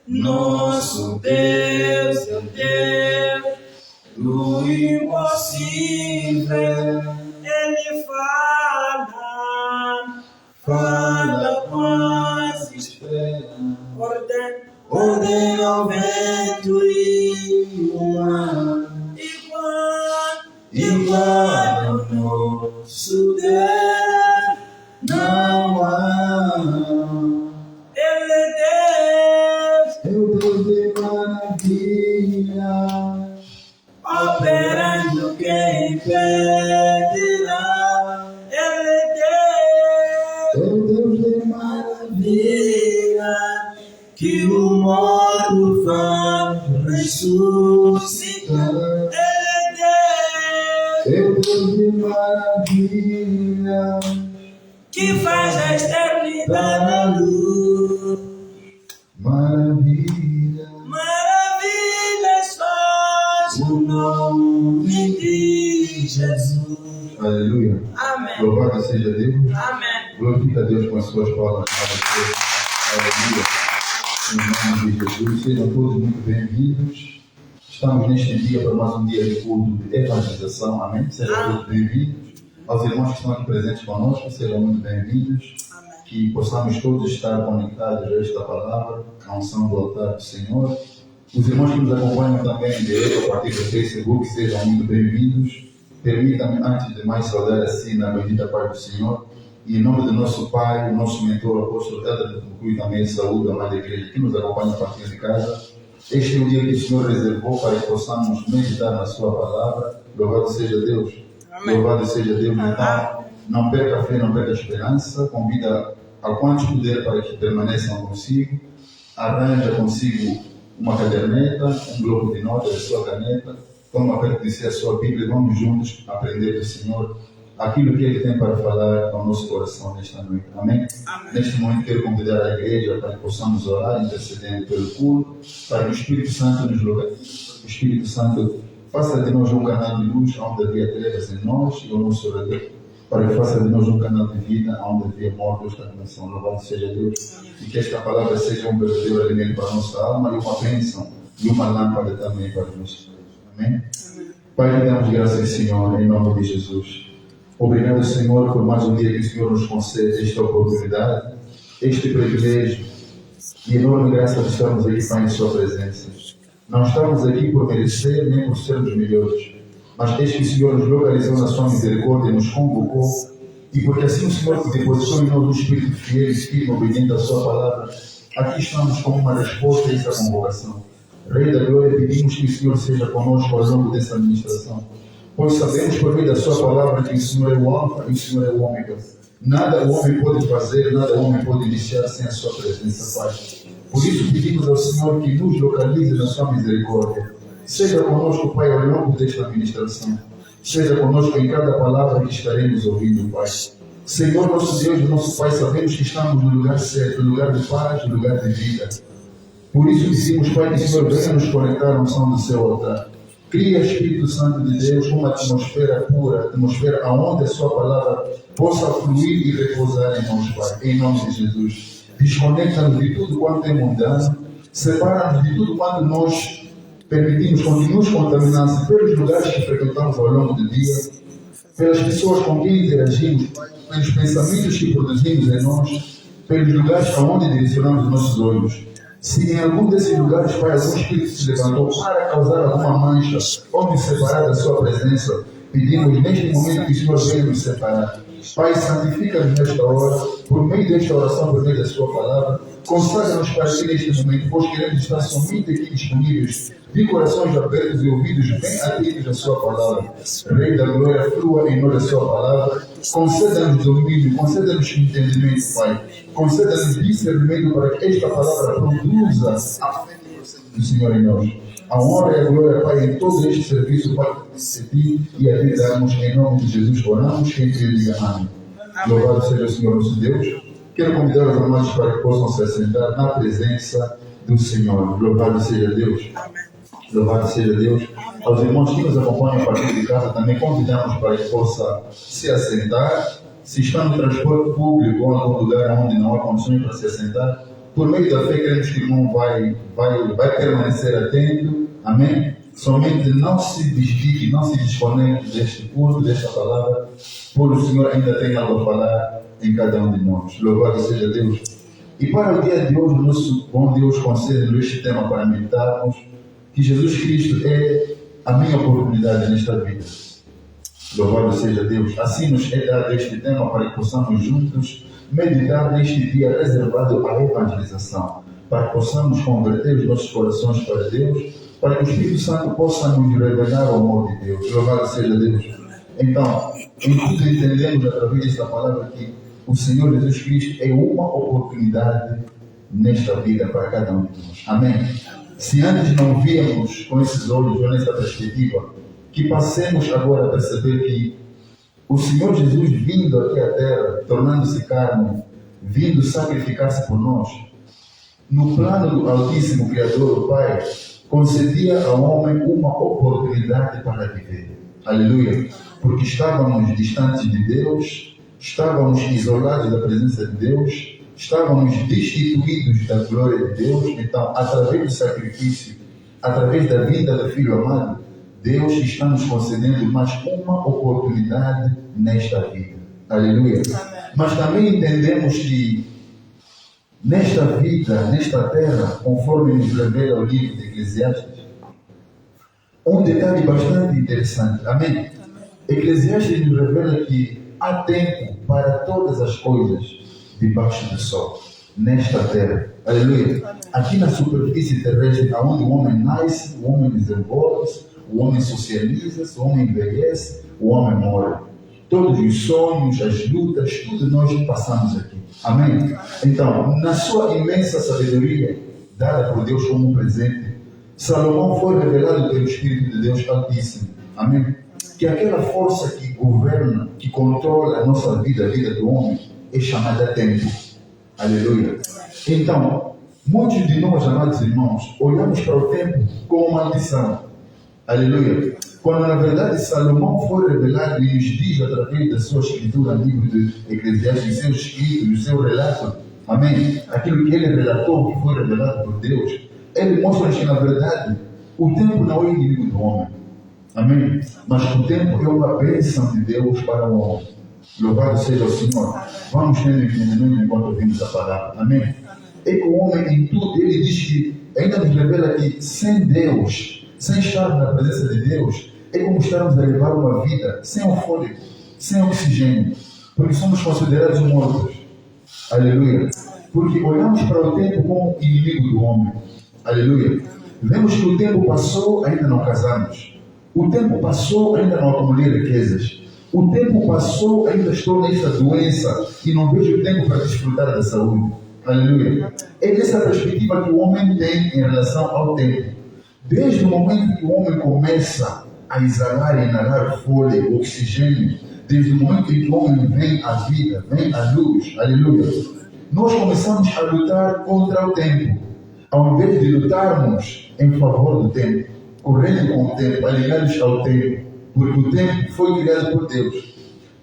Nosso Deus é o Deus do impossível. Ele fala com as estrelas, ordena ao vento e o mar. Igual ao nosso Deus não há. Ele é o Deus de maravilha, operando quem impedirá. Ele é o Deus de maravilha, que o morto faz ressuscitar. Ele é o Deus de maravilha, que faz a eternidade à luz. Maravilhas faz o nome de Jesus. Aleluia. Amém. Louvado seja Deus. Amém. Glorifica a Deus com as suas palavras. Aleluia. Em nome de Jesus, sejam todos muito bem-vindos. Estamos neste dia para mais um dia de culto de evangelização. Amém. Sejam todos bem-vindos. Aos irmãos que estão aqui presentes conosco, sejam muito bem-vindos. Que possamos todos estar conectados a esta palavra, a unção do altar do Senhor. Os irmãos que nos acompanham também direto a partir do Facebook, sejam muito bem-vindos. Permita-me, antes de mais, saudar assim na bendita paz do Senhor. E em nome do nosso Pai, o nosso mentor, o apóstolo Helder, que também saúde a mãe da igreja que nos acompanha a partir de casa. Este é o dia que o Senhor reservou para que possamos meditar na sua palavra. Louvado seja Deus. Amém. Louvado seja Deus. Então, não perca a fé, não perca a esperança. Convida a quantos puder para que permaneçam consigo. Arranja consigo uma caderneta, um bloco de notas, a sua caneta. Toma perto de si a sua Bíblia e vamos juntos aprender do Senhor aquilo que Ele tem para falar ao nosso coração nesta noite. Amém? Amém. Neste momento quero convidar a igreja para que possamos orar, intercedendo pelo culto, para que o Espírito Santo nos localize. O Espírito Santo faça de nós um canal de luz onde havia trevas em nós e ao nosso redor, para que faça de nós um canal de vida onde havia morte ou estagnação. Louvado seja Deus. E que esta palavra seja um verdadeiro alimento para a nossa alma e uma bênção e uma lâmpada também para os nossos pés. Amém? Pai, te damos graças, Senhor, em nome de Jesus. Obrigado, Senhor, por mais um dia que o Senhor nos concede esta oportunidade, este privilégio e enorme graça de estarmos aqui, Pai, em Sua presença. Não estamos aqui por merecer nem por sermos melhores, mas desde que o Senhor nos localizou na Sua misericórdia e nos convocou, e porque assim o Senhor depositou em nós um espírito fiel e firme, obediente à Sua palavra, aqui estamos como uma resposta a essa convocação. Rei da Glória, pedimos que o Senhor seja conosco ao longo dessa administração, pois sabemos por meio da Sua palavra que o Senhor é o Alfa e o Senhor é o Ômega. Nada o homem pode fazer, nada o homem pode iniciar sem a Sua presença, Pai. Por isso pedimos ao Senhor que nos localize na Sua misericórdia. Seja conosco, Pai, ao longo desta administração. Seja conosco em cada palavra que estaremos ouvindo, Pai. Senhor, nosso Deus e nosso Pai, sabemos que estamos no lugar certo, no lugar de paz, no lugar de vida. Por isso pedimos, Pai, que o Senhor venha nos conectar à unção do Seu altar. Cria, Espírito Santo de Deus, uma atmosfera pura, atmosfera onde a Sua palavra possa fluir e repousar em nós, Pai, em nome de Jesus. Desconecta-nos de tudo quanto é mundano, separa-nos de tudo quanto nós permitimos que nos contaminasse pelos lugares que frequentamos ao longo do dia, pelas pessoas com quem interagimos, pelos pensamentos que produzimos em nós, pelos lugares aonde direcionamos os nossos olhos. Se em algum desses lugares, Pai, algum espírito se levantou para causar alguma mancha ou nos separar da Sua presença, pedimos neste momento que o Senhor venha nos separar. Pai, santifica-nos nesta hora, por meio desta oração, por meio da Sua palavra. Consagra-nos para si neste momento, pois queremos estar somente aqui disponíveis, de corações abertos e ouvidos bem atentos à Sua palavra. Rei da Glória, flua em nós a Sua palavra. Conceda-nos domínio, conceda-nos entendimento, Pai. Conceda-nos discernimento para que esta palavra produza a fé do Senhor em nós. A honra e a glória, Pai, em todo este serviço, Pai, de ti e a ti damos em nome de Jesus. Oramos, quem crê diga amém. Louvado seja o Senhor nosso Deus. Quero convidar os amados para que possam se assentar na presença do Senhor. Louvado seja Deus. Louvado seja Deus. Aos irmãos que nos acompanham a partir de casa, também convidamos para que possa se assentar. se está no transporte público ou em algum lugar onde não há condições para se assentar, por meio da fé queremos que o irmão vai permanecer atento, amém? Somente não se desligue, não se desconecte deste culto, desta palavra, pois o Senhor ainda tem algo a falar em cada um de nós. Louvado seja Deus. E para o dia de hoje, o nosso bom Deus concede-nos este tema para meditarmos, que Jesus Cristo é a minha oportunidade nesta vida. Louvado seja Deus. Assim nos é dado este tema para que possamos juntos meditar neste dia reservado à evangelização, para que possamos converter os nossos corações para Deus, para que o Espírito Santo possa nos revelar o amor de Deus. Louvado seja Deus. Então, em tudo entendemos através desta palavra que o Senhor Jesus Cristo é uma oportunidade nesta vida para cada um de nós. Amém? Se antes não víamos com esses olhos ou nessa perspectiva, que passemos agora a perceber que o Senhor Jesus vindo aqui à terra, tornando-se carne, vindo sacrificar-se por nós, no plano do Altíssimo Criador, o Pai, concedia ao homem uma oportunidade para viver. Aleluia! Porque estávamos distantes de Deus, estávamos isolados da presença de Deus, estávamos destituídos da glória de Deus. Então, através do sacrifício, através da vida do Filho amado, Deus está nos concedendo mais uma oportunidade nesta vida. Aleluia! Amém. Mas também entendemos que nesta vida, nesta terra, conforme nos revela o livro de Eclesiastes, um detalhe bastante interessante. Amém? Amém. Eclesiastes nos revela que há tempo para todas as coisas debaixo do sol, nesta terra. Aleluia! Amém. Aqui na superfície terrestre, onde o homem nasce, o homem desenvolve-se, o homem socializa-se, o homem envelhece, o homem morre. Todos os sonhos, as lutas, tudo nós passamos aqui. Amém? Então, na sua imensa sabedoria, dada por Deus como um presente, Salomão foi revelado pelo Espírito de Deus Altíssimo. Amém? Que aquela força que governa, que controla a nossa vida, a vida do homem, é chamada tempo. Aleluia! Então, muitos de nós, amados irmãos, olhamos para o tempo como maldição. Aleluia! Quando na verdade Salomão foi revelado e nos diz através da sua escritura, no livro de Eclesiastes, o seu escrito, o seu relato, amém? Aquilo que ele relatou, que foi revelado por Deus, ele mostra que na verdade o tempo não é inimigo do homem, amém? Mas o tempo é uma bênção de Deus para o homem. Louvado seja o Senhor. Vamos tendo entendimento enquanto ouvimos a palavra, amém? É que o homem em tudo, ele diz que ainda nos revela que sem Deus, sem estar na presença de Deus, é como estarmos a levar uma vida sem o fôlego, sem oxigênio, porque somos considerados mortos. Aleluia! Porque olhamos para o tempo como inimigo do homem. Aleluia! Vemos que o tempo passou, ainda não casamos. O tempo passou, ainda não acumulei riquezas. O tempo passou, ainda estou nesta doença e não vejo tempo para desfrutar da saúde. Aleluia! É dessa perspectiva que o homem tem em relação ao tempo. Desde o momento que o homem começa a exalar e inalar fôlego, oxigênio, desde o momento em que o homem vem à vida, vem à luz, aleluia, nós começamos a lutar contra o tempo, ao invés de lutarmos em favor do tempo, correndo com o tempo, alinhados ao tempo, porque o tempo foi criado por Deus,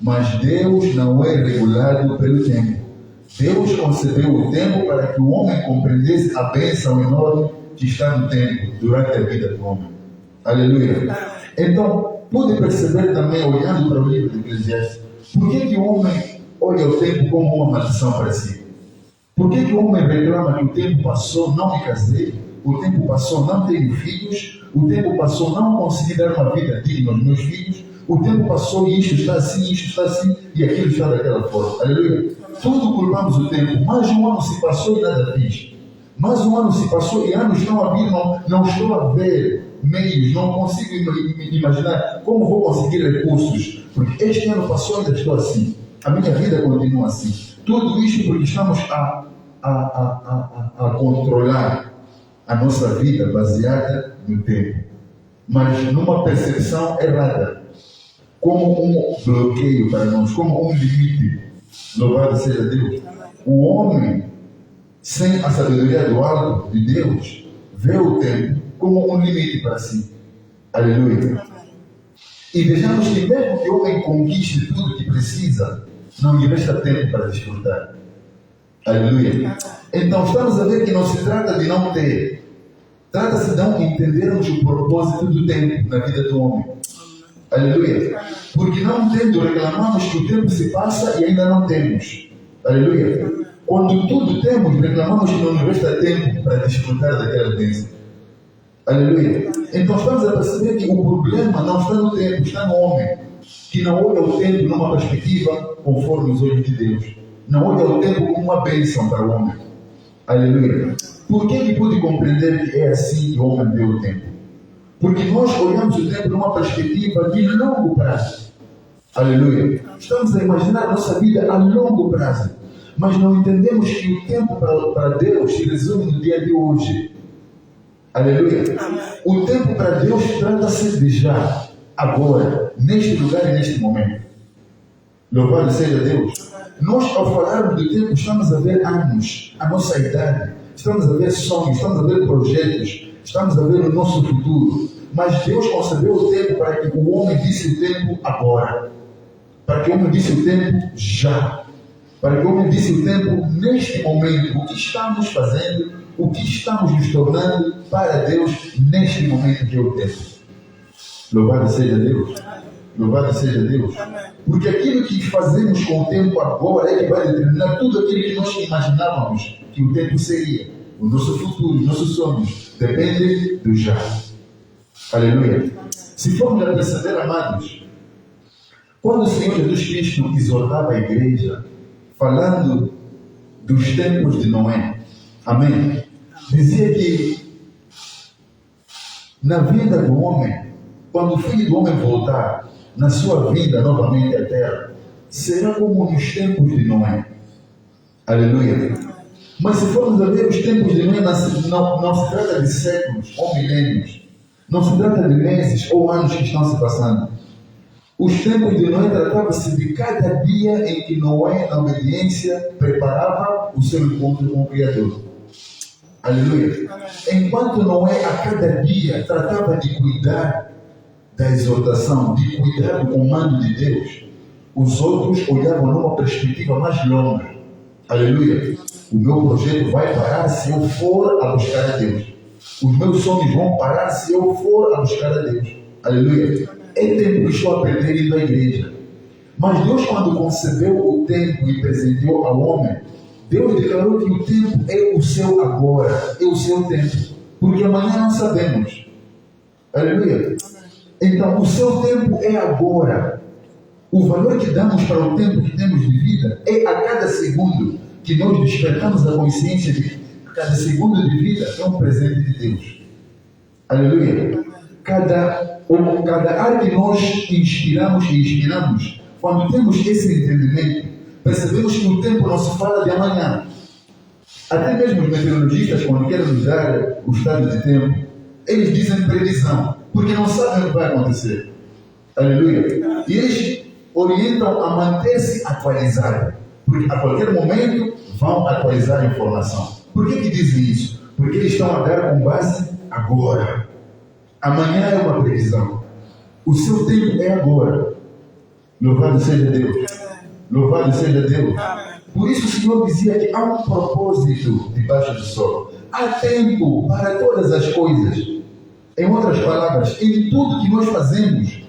mas Deus não é regulado pelo tempo. Deus concebeu o tempo para que o homem compreendesse a bênção enorme que está no tempo, durante a vida do homem. Aleluia! Então, pode perceber também, olhando para o livro de Eclesiastes, por que o homem olha o tempo como uma maldição para si? Por que o homem reclama que o tempo passou, não me casei, o tempo passou, não tenho filhos, o tempo passou, não consegui dar uma vida digna aos meus filhos, o tempo passou e isto está assim, e aquilo está daquela forma. Aleluia! Tudo culpamos o tempo, mais um ano se passou e nada fiz. Mais um ano se passou e anos não haviam, não estou a ver meios, não consigo imaginar como vou conseguir recursos, porque este ano passou e ainda estou assim. A minha vida continua assim. Tudo isto porque estamos a controlar a nossa vida baseada no tempo, mas numa percepção errada, como um bloqueio para nós, como um limite. Louvado seja Deus. O homem, sem a sabedoria do alto de Deus, vê o tempo como um limite para si. Aleluia! E vejamos que mesmo que o homem conquiste tudo que precisa, não lhe resta tempo para desfrutar. Aleluia. Então estamos a ver que não se trata de não ter. Trata-se de não entendermos o propósito do tempo na vida do homem. Aleluia. Porque não tendo, reclamamos que o tempo se passa e ainda não temos. Aleluia. Quando tudo temos, reclamamos que não nos resta tempo para desfrutar daquela bênção. Aleluia. Então estamos a perceber que o problema não está no tempo, está no homem, que não olha o tempo numa perspectiva conforme os olhos de Deus. Não olha o tempo como uma bênção para o homem. Aleluia. Por que ele pôde compreender que é assim que o homem vê o tempo? Porque nós olhamos o tempo numa perspectiva de longo prazo. Aleluia. Estamos a imaginar a nossa vida a longo prazo. Mas não entendemos que o tempo para Deus se resume no dia de hoje. Aleluia. O tempo para Deus trata-se de já, agora, neste lugar e neste momento. Louvado seja Deus. Nós, ao falarmos do tempo, estamos a ver anos, a nossa idade. Estamos a ver sonhos, estamos a ver projetos, estamos a ver o nosso futuro. Mas Deus concebeu o tempo para que o homem disse o tempo agora. Para que o homem disse o tempo já. Para que o homem disse o tempo neste momento. O que estamos fazendo, o que estamos nos tornando para Deus neste momento que é o tempo. Louvado seja Deus. Louvado seja Deus. Porque aquilo que fazemos com o tempo agora é que vai determinar tudo aquilo que nós imaginávamos que o tempo seria. O nosso futuro, os nossos sonhos. Depende do já. Aleluia. Se formos a perceber, amados, quando o Senhor Jesus Cristo exortava a igreja, falando dos tempos de Noé, amém? Dizia que na vida do homem, quando o Filho do Homem voltar, na sua vinda novamente à terra, será como nos tempos de Noé. Aleluia. Mas se formos a ver os tempos de Noé, não se trata de séculos ou milênios. Não se trata de meses ou anos que estão se passando. Os tempos de Noé tratavam-se de cada dia em que Noé, na obediência, preparava o seu encontro com o Criador. Aleluia. Enquanto Noé, a cada dia, tratava de cuidar da exortação, de cuidar do comando de Deus, os outros olhavam numa perspectiva mais longa. Aleluia. O meu projeto vai parar se eu for a buscar a Deus. Os meus sonhos vão parar se eu for a buscar a Deus. Aleluia. É tempo que estou a perder indo à igreja. Mas Deus, quando concebeu o tempo e presenteou ao homem, Deus declarou que o tempo é o seu agora, é o seu tempo. Porque amanhã não sabemos. Aleluia. Então, o seu tempo é agora. O valor que damos para o tempo que temos de vida é a cada segundo que nós despertamos a consciência de que cada segundo de vida é um presente de Deus. Aleluia. Cada ar que nós inspiramos e expiramos, quando temos esse entendimento, percebemos que o tempo não se fala de amanhã. Até mesmo os meteorologistas, quando querem nos dar o estado de tempo, eles dizem previsão, porque não sabem o que vai acontecer. Aleluia. E eles orientam a manter-se atualizado, porque a qualquer momento vão atualizar a informação. Por que dizem isso? Porque eles estão a dar com base agora. Amanhã é uma previsão. O seu tempo é agora. Louvado seja Deus. Louvado seja Deus. Por isso o Senhor dizia que há um propósito debaixo do sol. Há tempo para todas as coisas. Em outras palavras, em tudo que nós fazemos,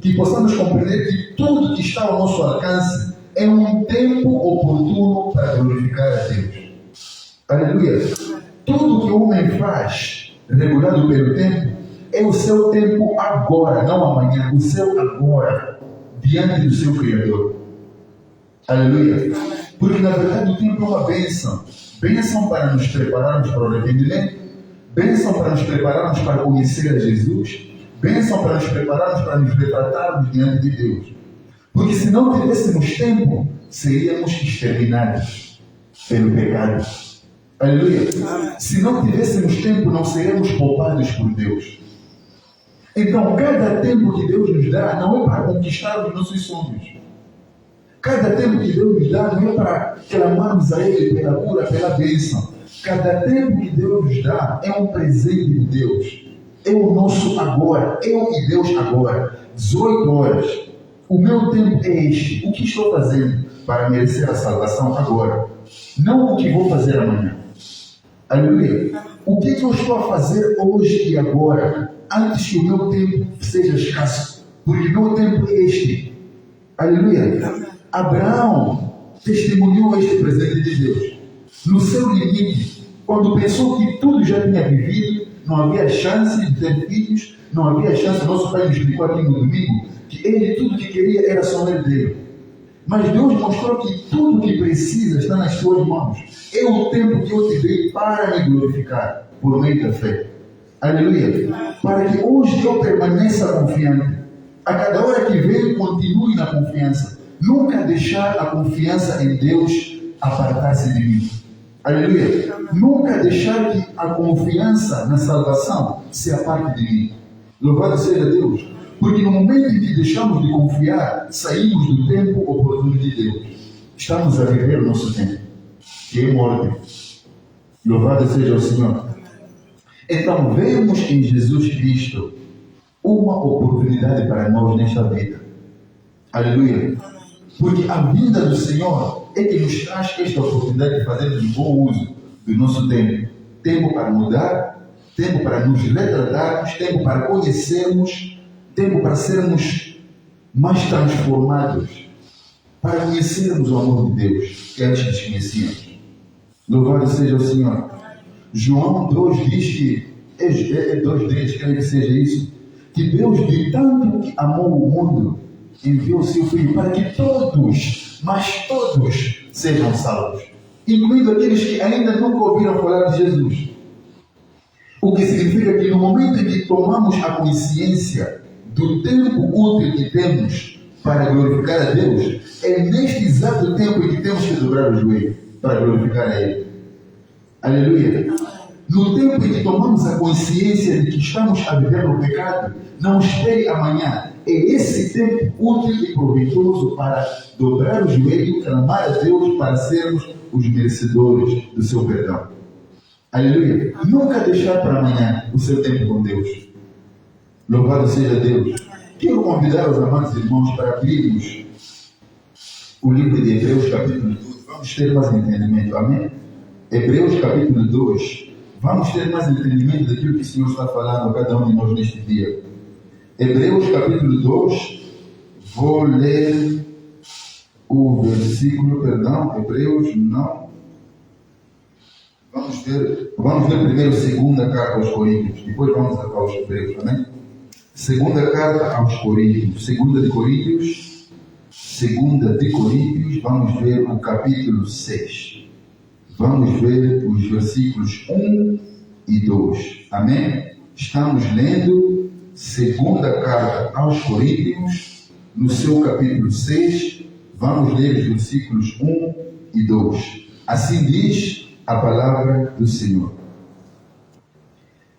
que possamos compreender que tudo que está ao nosso alcance é um tempo oportuno para glorificar a Deus. Aleluia. Tudo que o homem faz, regulado pelo tempo, é o seu tempo agora, não amanhã, o seu agora, diante do seu Criador. Aleluia. Porque na verdade o tempo é uma bênção. Bênção para nos prepararmos para o arrependimento, bênção para nos prepararmos para conhecer a Jesus, bênção para nos prepararmos para nos retratarmos diante de Deus. Porque se não tivéssemos tempo, seríamos exterminados pelo pecado. Aleluia. Se não tivéssemos tempo, não seríamos poupados por Deus. Então, cada tempo que Deus nos dá não é para conquistar os nossos sonhos. Cada tempo que Deus nos dá não é para clamarmos a Ele pela cura, pela bênção. Cada tempo que Deus nos dá é um presente de Deus. É o nosso agora. Eu e Deus agora. 18 horas. o meu tempo é este. O que estou fazendo para merecer a salvação agora? Não o que vou fazer amanhã. Aleluia. O que eu estou a fazer hoje e agora, antes que o meu tempo seja escasso? Porque o meu tempo é este. Aleluia. Abraão testemunhou este presente de Deus. No seu limite, quando pensou que tudo já tinha vivido, não havia chance de ter filhos, não havia chance. Nosso pai nos explicou aqui no domingo que ele, tudo que queria era só herdeiro. Mas Deus mostrou que tudo que precisa está nas tuas mãos. É o tempo que eu te dei para me glorificar por meio da fé. Aleluia. Para que hoje eu permaneça confiante. A cada hora que venho, continue na confiança. Nunca deixar a confiança em Deus apartar-se de mim. Aleluia. Nunca deixar que a confiança na salvação se aparte de mim. Louvado seja Deus. Porque no momento em que deixamos de confiar, saímos do tempo oportuno de Deus. Estamos a viver o nosso tempo, que é morte. Louvado seja o Senhor. Então, vemos em Jesus Cristo uma oportunidade para nós nesta vida. Aleluia. Porque a vinda do Senhor é que nos traz esta oportunidade de fazermos um bom uso do nosso tempo. Tempo para mudar, tempo para nos retratarmos, tempo para conhecermos, tempo para sermos mais transformados, para conhecermos o amor de Deus que antes desconhecíamos. Louvado seja o Senhor. João 2 diz que, 2:10, creio que seja isso, que Deus de tanto que amou o mundo, enviou o seu Filho para que todos, mas todos, sejam salvos, incluindo aqueles que ainda nunca ouviram falar de Jesus. O que significa que no momento em que tomamos a consciência do tempo útil que temos para glorificar a Deus, é neste exato tempo em que temos que dobrar o joelho para glorificar a Ele. Aleluia. No tempo em que tomamos a consciência de que estamos a viver no pecado, não espere amanhã. É esse tempo útil e proveitoso para dobrar o joelho e clamar a Deus para sermos os merecedores do seu perdão. Aleluia. Nunca deixar para amanhã o seu tempo com Deus. Louvado seja Deus. Quero convidar os amados irmãos para abrirmos o livro de Hebreus capítulo 2. Vamos ter mais entendimento. Amém? Hebreus capítulo 2. Vamos ter mais entendimento daquilo que o Senhor está falando a cada um de nós neste dia. Hebreus capítulo 2. Vou ler o versículo, Hebreus não. Vamos ver primeiro a segunda carta aos Coríntios. Depois vamos aos Hebreus, amém? Segunda carta aos Coríntios. Segunda de Coríntios, vamos ver o capítulo 6. Vamos ver os versículos 1 e 2. Amém? Estamos lendo segunda carta aos Coríntios, no seu capítulo 6. Vamos ler os versículos 1 e 2. Assim diz a palavra do Senhor.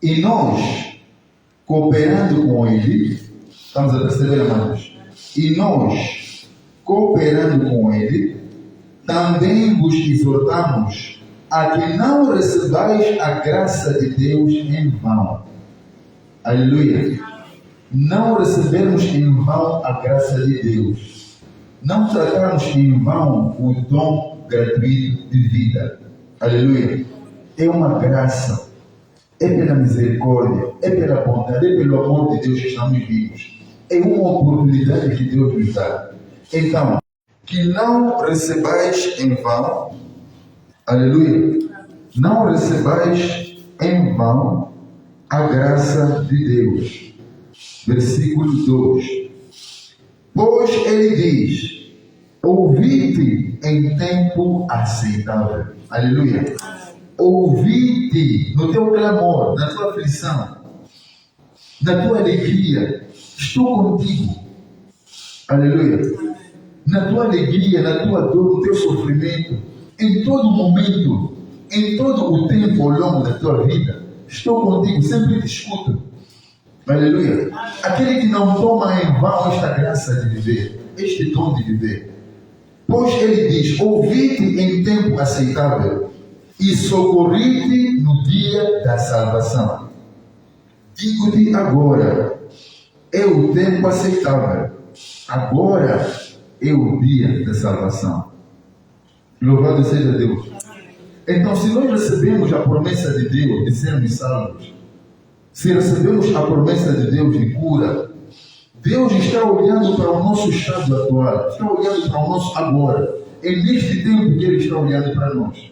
E nós, cooperando com Ele, estamos a perceber, amados? E nós, cooperando com Ele, também vos exortamos a que não recebais a graça de Deus em vão. Aleluia. Não recebermos em vão a graça de Deus. Não tratarmos em vão o dom gratuito de vida. Aleluia. É uma graça. É pela misericórdia, é pela bondade, é pelo amor de Deus que estamos vivos. É uma oportunidade que Deus nos dá. Então, que não recebais em vão, aleluia, não recebais em vão a graça de Deus. Versículo 2. Pois ele diz, ouvi-te em tempo aceitável. Aleluia. Ouvi-te no teu clamor, na tua aflição, na tua alegria. Estou contigo. Aleluia. Na tua alegria, na tua dor, no teu sofrimento, em todo momento, em todo o tempo ao longo da tua vida, estou contigo, sempre te escuto. Aleluia. Aquele que não toma em vão esta graça de viver, este dom de viver. Pois ele diz, ouvi-te em tempo aceitável e socorri-te no dia da salvação. Digo-te agora, é o tempo aceitável. agora é o dia da salvação. Louvado seja Deus. Então, se nós recebemos a promessa de Deus de sermos salvos, se recebemos a promessa de Deus de cura, Deus está olhando para o nosso estado atual, está olhando para o nosso agora. É neste tempo que Ele está olhando para nós.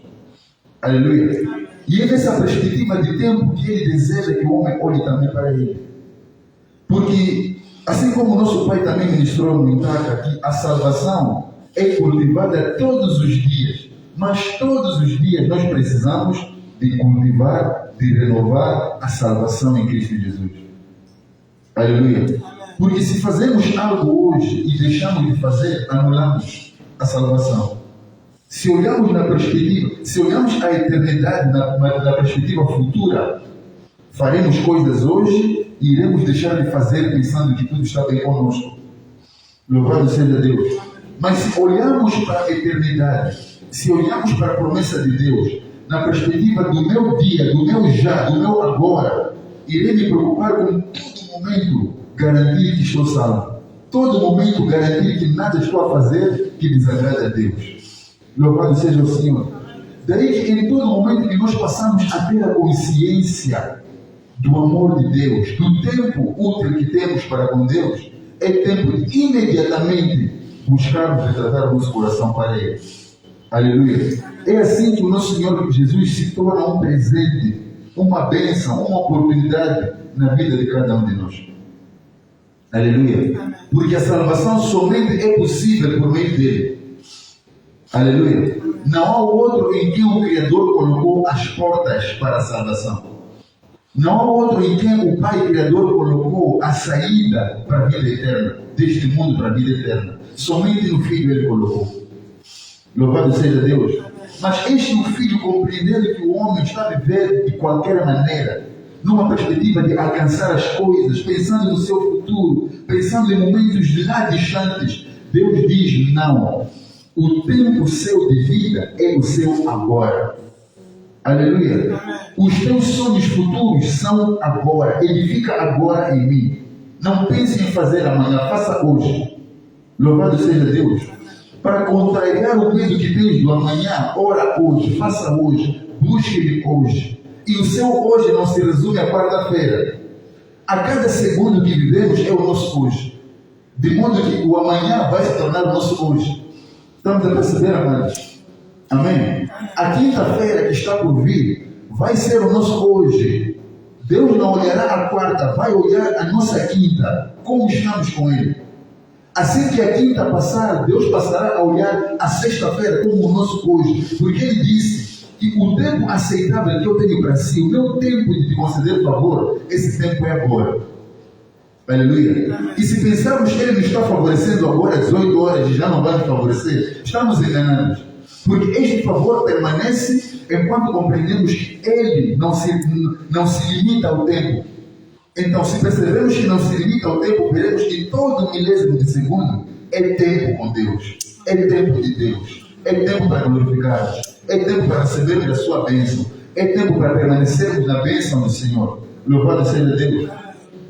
Aleluia. E é nessa perspectiva de tempo que Ele deseja que o homem olhe também para Ele. Porque, assim como o nosso Pai também ministrou no Itaca, que a salvação é cultivada todos os dias. Mas todos os dias nós precisamos de cultivar, de renovar a salvação em Cristo Jesus. Aleluia. Porque se fazemos algo hoje e deixamos de fazer, anulamos a salvação. Se olhamos na perspectiva, se olhamos a eternidade na perspectiva futura, faremos coisas hoje e iremos deixar de fazer pensando que tudo está bem conosco. Louvado seja Deus. Mas se olharmos para a eternidade, se olharmos para a promessa de Deus, na perspectiva do meu dia, do meu já, do meu agora, irei me preocupar com todo momento garantir que estou salvo. Todo momento garantir que nada estou a fazer que desagrade a Deus. Louvado seja o Senhor. Daí que em todo momento que nós passamos a ter a consciência do amor de Deus, do tempo útil que temos para com Deus, é tempo de imediatamente buscarmos retratar o nosso coração para Ele. Aleluia. É assim que o nosso Senhor Jesus se torna um presente, uma bênção, uma oportunidade na vida de cada um de nós. Aleluia. Porque a salvação somente é possível por meio dele. Aleluia. Não há outro em quem o Criador colocou as portas para a salvação. Não há outro em quem o Pai Criador colocou a saída para a vida eterna, deste mundo para a vida eterna. Somente no Filho Ele colocou. Louvado seja Deus. Mas este o Filho, compreendendo que o homem está a viver de qualquer maneira, numa perspectiva de alcançar as coisas, pensando no seu futuro, pensando em momentos lá distantes, Deus diz: não, o tempo seu de vida é o seu agora. Aleluia. Os teus sonhos futuros são agora. Edifica agora em mim. Não pense em fazer amanhã, faça hoje. Louvado seja Deus. Para contrariar o medo que tens do amanhã, ora hoje, faça hoje, busque-me hoje. E o seu hoje não se resume à quarta-feira. A cada segundo que vivemos é o nosso hoje. De modo que o amanhã vai se tornar o nosso hoje. Estamos a perceber, amados? Amém? A quinta-feira que está por vir vai ser o nosso hoje. Deus não olhará a quarta, vai olhar a nossa quinta. Como estamos com Ele? Assim que a quinta passar, Deus passará a olhar a sexta-feira como o nosso hoje. Porque Ele disse que o tempo aceitável que eu tenho para si, o meu tempo de te conceder favor, esse tempo é agora. Aleluia. E se pensarmos que Ele nos está favorecendo agora às 18 horas e já não vai nos favorecer, estamos enganados. Porque este favor permanece enquanto compreendemos que Ele não se limita ao tempo. Então, se percebemos que não se limita ao tempo, veremos que todo milésimo de segundo é tempo com Deus. É tempo de Deus. É tempo para glorificarmos. É tempo para recebermos a sua bênção. É tempo para permanecermos na bênção do Senhor. Louvado seja Deus.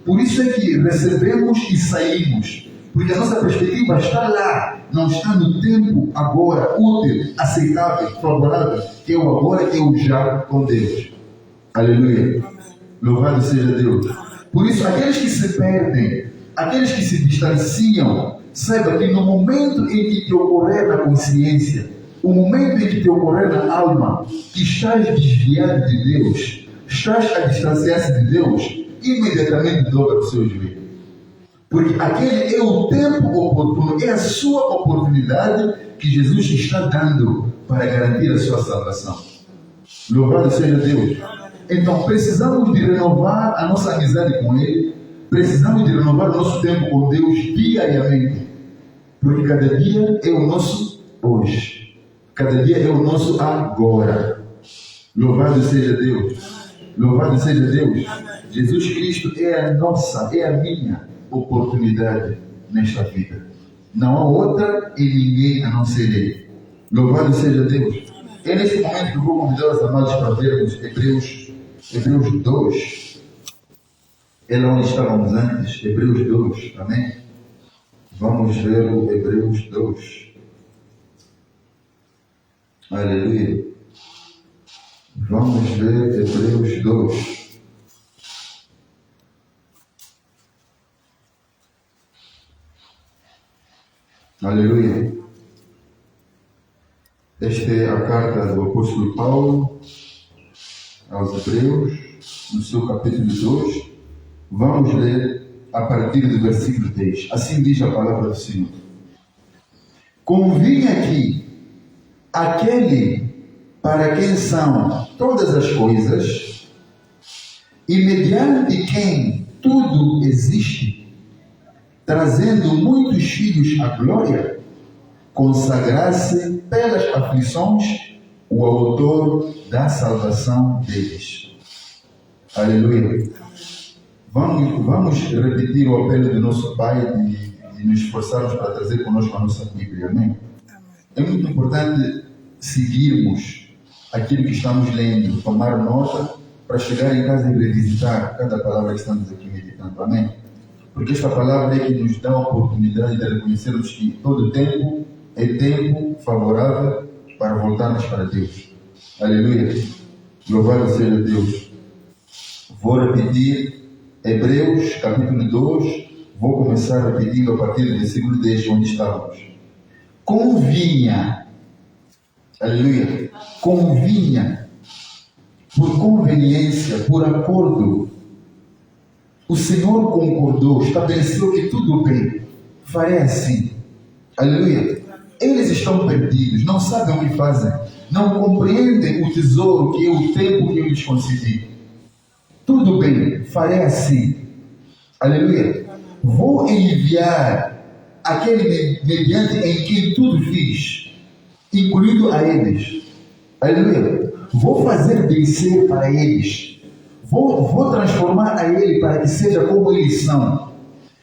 Por isso é que recebemos e saímos. Porque a nossa perspectiva está lá. Não está no tempo agora, útil, aceitável, favorável, que é o agora, que é o já com Deus. Aleluia. Louvado seja Deus. Por isso, aqueles que se perdem, aqueles que se distanciam, saiba que no momento em que te ocorrer na consciência, o momento em que te ocorrer na alma, que estás desviado de Deus, estás a distanciar-se de Deus, imediatamente dobra o seu joelho. Porque aquele é o tempo oportuno, é a sua oportunidade que Jesus está dando para garantir a sua salvação. Louvado seja Deus. Então precisamos de renovar a nossa amizade com Ele, precisamos de renovar o nosso tempo com Deus diariamente, porque cada dia é o nosso hoje, cada dia é o nosso agora. Louvado seja Deus. Louvado seja Deus. Jesus Cristo é a nossa, é a minha oportunidade nesta vida. Não há outra e ninguém a não ser Ele. Louvado seja Deus. É nesse momento que eu vou convidar os amados para vermos Hebreus 2. É lá onde estávamos antes. Hebreus 2, amém? Vamos ver o Hebreus 2. Aleluia. Vamos ver Hebreus 2. Aleluia. Esta é a carta do apóstolo Paulo aos Hebreus, no seu capítulo 2. Vamos ler a partir do versículo 10. Assim diz a palavra do Senhor. Convinha que aquele para quem são todas as coisas e mediante quem tudo existe, trazendo muitos filhos à glória, consagrasse pelas aflições o autor da salvação deles. Aleluia. Vamos repetir o apelo do nosso Pai de nos esforçarmos para trazer conosco a nossa Bíblia. Amém? É muito importante seguirmos aquilo que estamos lendo, tomar nota para chegar em casa e revisitar cada palavra que estamos aqui meditando. Amém? Porque esta palavra é que nos dá a oportunidade de reconhecermos que todo tempo é tempo favorável para voltarmos para Deus. Aleluia. Louvado seja Deus. Vou repetir Hebreus capítulo 2. Vou começar repetindo a partir do versículo 10, onde estávamos. Convinha. Aleluia. Convinha. Por conveniência, por acordo. O Senhor concordou, estabeleceu que tudo bem. Farei assim. Aleluia. Eles estão perdidos, não sabem o que fazem, não compreendem o tesouro que é o tempo que eu lhes concedi. Tudo bem, farei assim. Aleluia. Vou enviar aquele mediante em quem tudo fiz, incluindo a eles. Aleluia. Vou fazer descer para eles. Vou transformar a ele para que seja como eles são.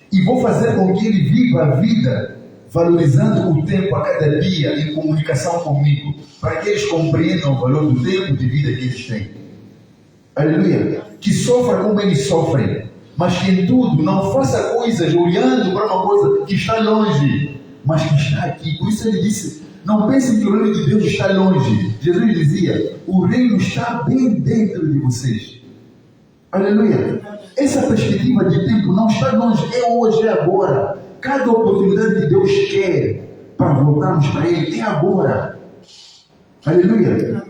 E vou fazer com que ele viva a vida valorizando o tempo a cada dia em comunicação comigo, para que eles compreendam o valor do tempo de vida que eles têm. Aleluia. Que sofra como eles sofrem, mas que em tudo não faça coisas olhando para uma coisa que está longe, mas que está aqui. Por isso ele disse, não pensem que o reino de Deus está longe. Jesus dizia, o reino está bem dentro de vocês. Aleluia. Essa perspectiva de tempo não está longe, é hoje, é agora. Cada oportunidade que Deus quer para voltarmos para Ele é agora. Aleluia.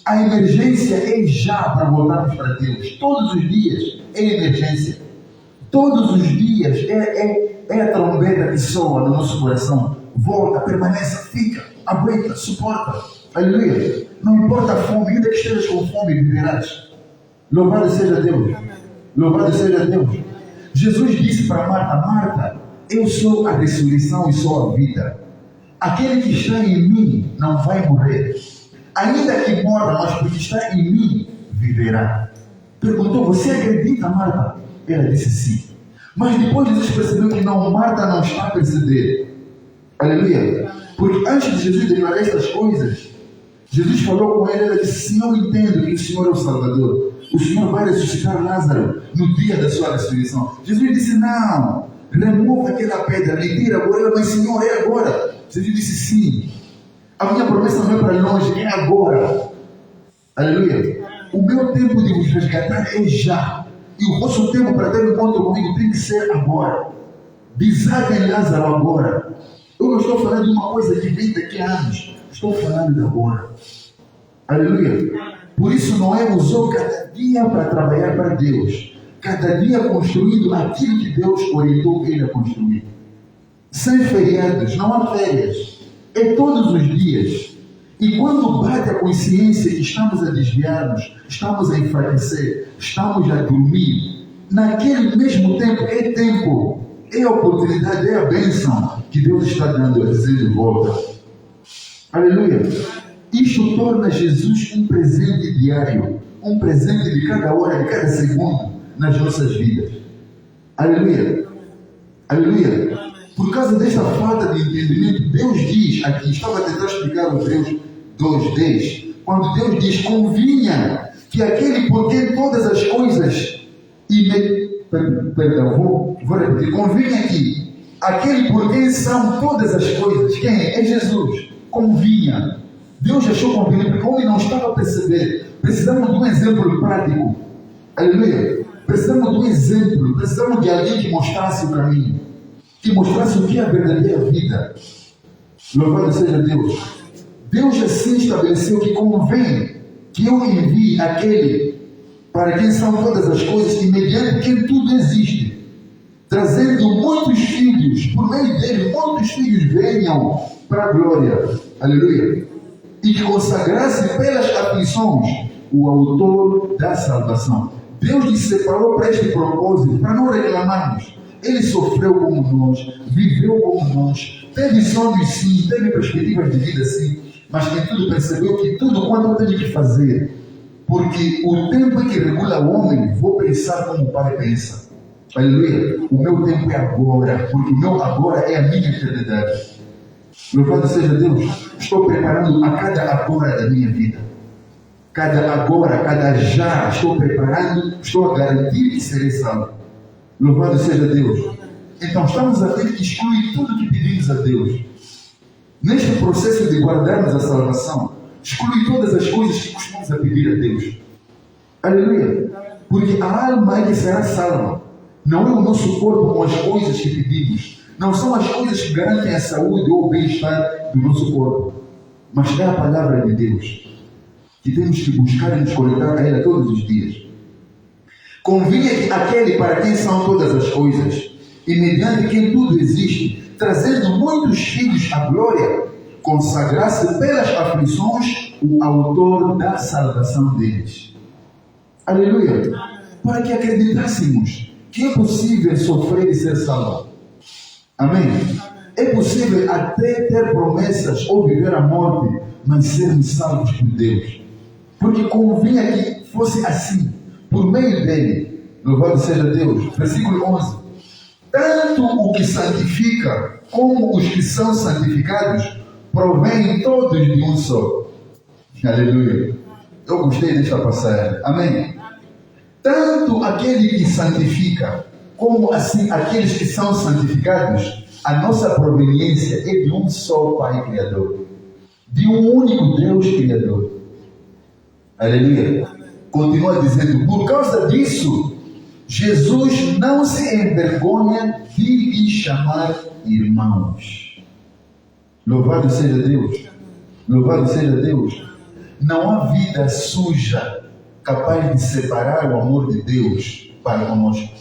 A emergência é já para voltarmos para Deus. Todos os dias é emergência. Todos os dias é a trombeta que soa no nosso coração. Volta, permanece, fica, aguenta, suporta. Aleluia. Não importa a fome, ainda que estejas com fome, viverás. Louvado seja Deus. Louvado seja Deus. Jesus disse para Marta, Marta, eu sou a ressurreição e sou a vida. Aquele que está em mim não vai morrer. Ainda que morra, mas porque está em mim, viverá. Perguntou, você acredita, Marta? Ela disse sim. Mas depois Jesus percebeu que não, Marta não está a perceber. Aleluia. Porque antes de Jesus declarar estas coisas, Jesus falou com ela, ela disse, sim, eu entendo que o Senhor é o Salvador. O Senhor vai ressuscitar Lázaro no dia da sua ressurreição. Jesus disse, não, remova aquela pedra, me tira agora, mas Senhor, é agora. Jesus disse, sim. A minha promessa não é para longe, é agora. Aleluia. O meu tempo de vos resgatar é já. E o vosso tempo para ter um encontro comigo tem que ser agora. Desaguem Lázaro agora. Eu não estou falando de uma coisa que vem daqui a anos. Estou falando de agora. Aleluia. Por isso Noé usou cada dia para trabalhar para Deus. Cada dia construindo aquilo que Deus orientou ele a construir. Sem feriados, não há férias. É todos os dias. E quando bate a consciência que estamos a desviar-nos, estamos a enfraquecer, estamos a dormir, naquele mesmo tempo, é a oportunidade, é a bênção que Deus está dando a dizer de volta. Aleluia. Isto torna Jesus um presente diário, um presente de cada hora, de cada segundo nas nossas vidas. Aleluia. Aleluia. Por causa desta falta de entendimento, Deus diz aqui, estava a tentar explicar o Hebreus 2:10, quando Deus diz, convinha que aquele por quem todas as coisas, vou repetir, convinha que aquele por quem são todas as coisas. Quem é? É Jesus. Convinha. Deus achou conveniente, porque o homem não estava a perceber. Precisamos de um exemplo prático. Aleluia. Precisamos de um exemplo. Precisamos de alguém que mostrasse o caminho. Que mostrasse o que é a verdadeira vida. Louvado seja Deus. Deus assim estabeleceu que convém que eu envie aquele para quem são todas as coisas e mediante quem tudo existe, trazendo muitos filhos, por meio dele, muitos filhos venham para a glória. Aleluia. E que consagrasse pelas aflições o autor da salvação. Deus nos separou para este propósito, para não reclamarmos. Ele sofreu como nós, viveu como nós, teve sonhos sim, teve perspectivas de vida sim, mas em tudo percebeu que tudo quanto eu tenho que fazer, porque o tempo em que regula o homem, vou pensar como o Pai pensa. Aleluia. O meu tempo é agora, porque o meu agora é a minha eternidade. Louvado seja Deus. Estou preparando a cada agora da minha vida. Cada agora, cada já, estou preparando, estou a garantir que serei salvo. Louvado seja Deus. Então estamos a ter que excluir tudo que pedimos a Deus. Neste processo de guardarmos a salvação, exclui todas as coisas que costumamos a pedir a Deus. Aleluia. Porque a alma é que será salva. Não é o nosso corpo com as coisas que pedimos. Não são as coisas que garantem a saúde ou o bem-estar do nosso corpo. Mas é a palavra de Deus que temos que buscar e nos conectar a ela todos os dias. Convinha que aquele para quem são todas as coisas e mediante quem tudo existe, trazendo muitos filhos à glória, consagrasse pelas aflições o autor da salvação deles. Aleluia! Para que acreditássemos que é possível sofrer e ser salvo. Amém? É possível até ter promessas ou viver a morte, mas sermos salvos por Deus. Porque convinha que fosse assim, por meio dele. Louvado seja Deus. Versículo 11. Tanto o que santifica como os que são santificados provêm todos de um só. Aleluia. Eu gostei desta passagem. Amém? Tanto aquele que santifica como assim aqueles que são santificados, a nossa proveniência é de um só Pai Criador. De um único Deus Criador. Aleluia. Continua dizendo, por causa disso, Jesus não se envergonha de lhe chamar irmãos. Louvado seja Deus. Louvado seja Deus. Não há vida suja capaz de separar o amor de Deus para conosco.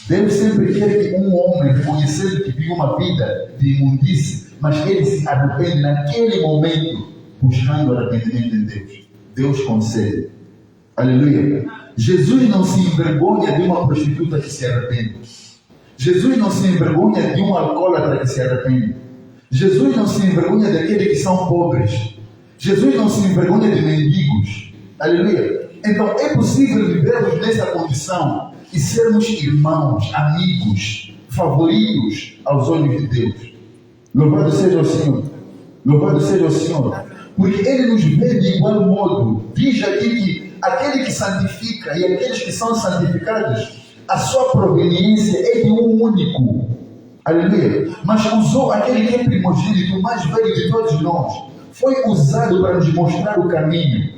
Deus sempre quer que um homem, reconhecendo que vive uma vida de imundície, mas ele se arrepende naquele momento, buscando arrependimento em Deus. Deus concede. Aleluia. Jesus não se envergonha de uma prostituta que se arrepende. Jesus não se envergonha de um alcoólatra que se arrepende. Jesus não se envergonha daqueles que são pobres. Jesus não se envergonha de mendigos. Aleluia. Então é possível vivermos nessa condição e sermos irmãos, amigos, favoritos aos olhos de Deus. Louvado seja o Senhor. Louvado seja o Senhor. Porque Ele nos vê de igual modo. Diz aqui que aquele que santifica e aqueles que são santificados, a sua proveniência é de um único. Aleluia. Mas usou aquele que é primogênito, o mais velho de todos nós. Foi usado para nos mostrar o caminho.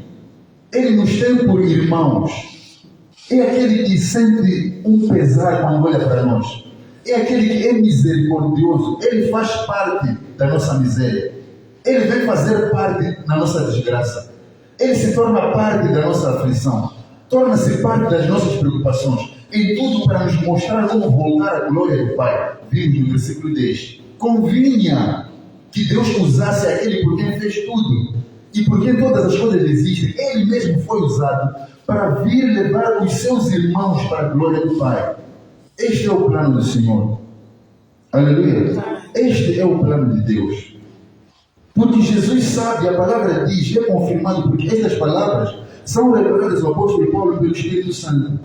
Ele nos tem por irmãos. É aquele que sente um pesar quando olha para nós. É aquele que é misericordioso. Ele faz parte da nossa miséria. Ele vem fazer parte na nossa desgraça. Ele se torna parte da nossa aflição. Torna-se parte das nossas preocupações. Em tudo para nos mostrar como voltar à glória do Pai. Vimos no versículo 10. Convinha que Deus usasse aquele por quem fez tudo. E por quem todas as coisas existem. Ele mesmo foi usado para vir levar os seus irmãos para a glória do Pai. Este é o plano do Senhor. Aleluia. Este é o plano de Deus. Porque Jesus sabe, a palavra diz, é confirmado, porque estas palavras são reveladas ao apóstolo Paulo pelo Espírito Santo,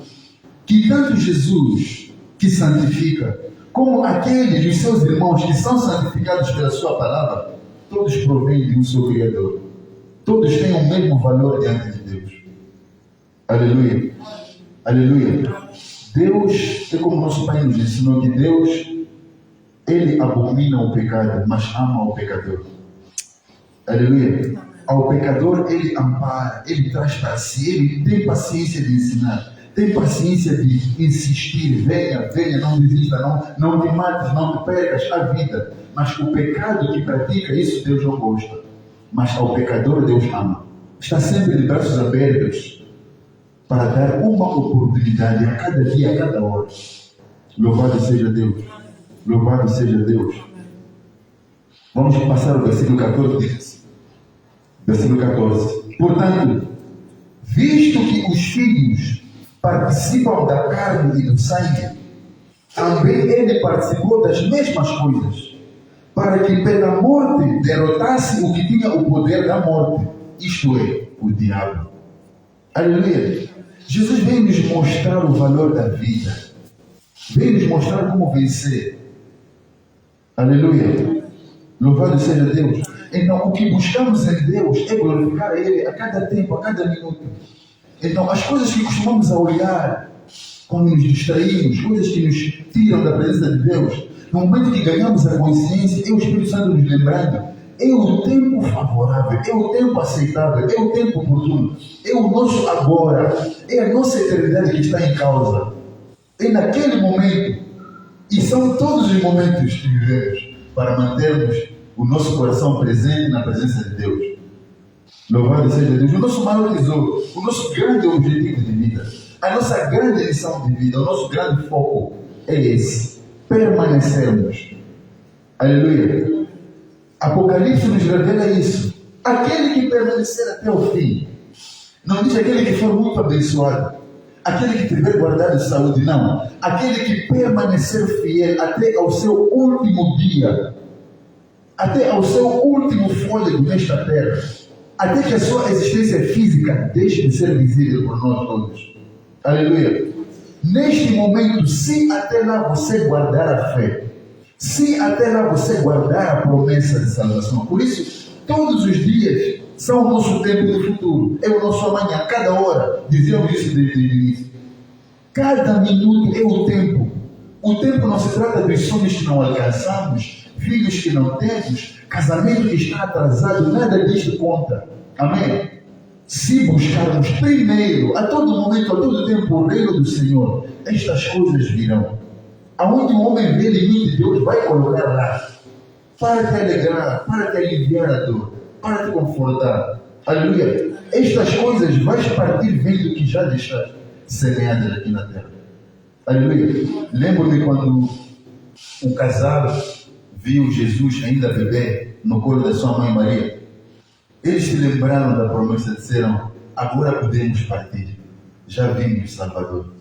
que tanto Jesus, que santifica, como aqueles dos seus irmãos que são santificados pela sua palavra, todos provêm de um só Criador. Todos têm o mesmo valor diante de Deus. Aleluia. Aleluia. Deus, é como nosso Pai nos ensinou, que Deus Ele abomina o pecado, mas ama o pecador. Aleluia. Ao pecador ele ampara, ele traz para si, ele tem paciência de ensinar, tem paciência de insistir. Venha, não desista, não te mates, não te percas a vida. Mas o pecado que pratica, isso Deus não gosta. Mas ao pecador Deus ama. Está sempre de braços abertos para dar uma oportunidade a cada dia, a cada hora. Louvado seja Deus. Louvado seja Deus. Vamos passar o versículo 14. Versículo 14. Portanto, visto que os filhos participam da carne e do sangue, também ele participou das mesmas coisas, para que pela morte derrotasse o que tinha o poder da morte, isto é, o diabo. Aleluia. Jesus veio nos mostrar o valor da vida, veio nos mostrar como vencer. Aleluia. Louvado seja Deus. Então, o que buscamos em Deus é glorificar a Ele a cada tempo, a cada minuto. Então, as coisas que costumamos olhar quando nos distraímos, coisas que nos tiram da presença de Deus, no momento que ganhamos a consciência, é o Espírito Santo nos lembrando, é o tempo favorável, é o tempo aceitável, é o tempo oportuno, é o nosso agora, é a nossa eternidade que está em causa. É naquele momento, e são todos os momentos que vivemos, para mantermos o nosso coração presente na presença de Deus. Louvado seja Deus. O nosso maior tesouro, o nosso grande objetivo de vida, a nossa grande lição de vida, o nosso grande foco é esse: permanecermos. Aleluia. Apocalipse nos revela isso. Aquele que permanecer até o fim. Não diz aquele que for muito abençoado, aquele que tiver guardado saúde, não. Aquele que permanecer fiel até ao seu último dia, até ao seu último fôlego nesta terra, até que a sua existência física deixe de ser visível por nós todos. Aleluia. Neste momento, se até lá você guardar a fé, se até lá você guardar a promessa de salvação, por isso, todos os dias são o nosso tempo do futuro, é o nosso amanhã, cada hora, dizíamos isso desde o início. Cada minuto é o tempo. O tempo não se trata dos sonhos que não alcançamos, filhos que não temos, casamento que está atrasado, nada disso conta. Amém? Se buscarmos primeiro, a todo momento, a todo tempo, o reino do Senhor, estas coisas virão. Aonde o homem vê limite, Deus vai colocar lá, para te alegrar, para te aliviar a dor, para te confortar. Aleluia. Estas coisas vais partir vendo que já deixaste semeadas aqui na terra. Aleluia. Lembro-me quando um casal viu Jesus ainda bebê no colo da sua mãe Maria. Eles se lembraram da promessa e disseram: agora podemos partir, já vimos o Salvador.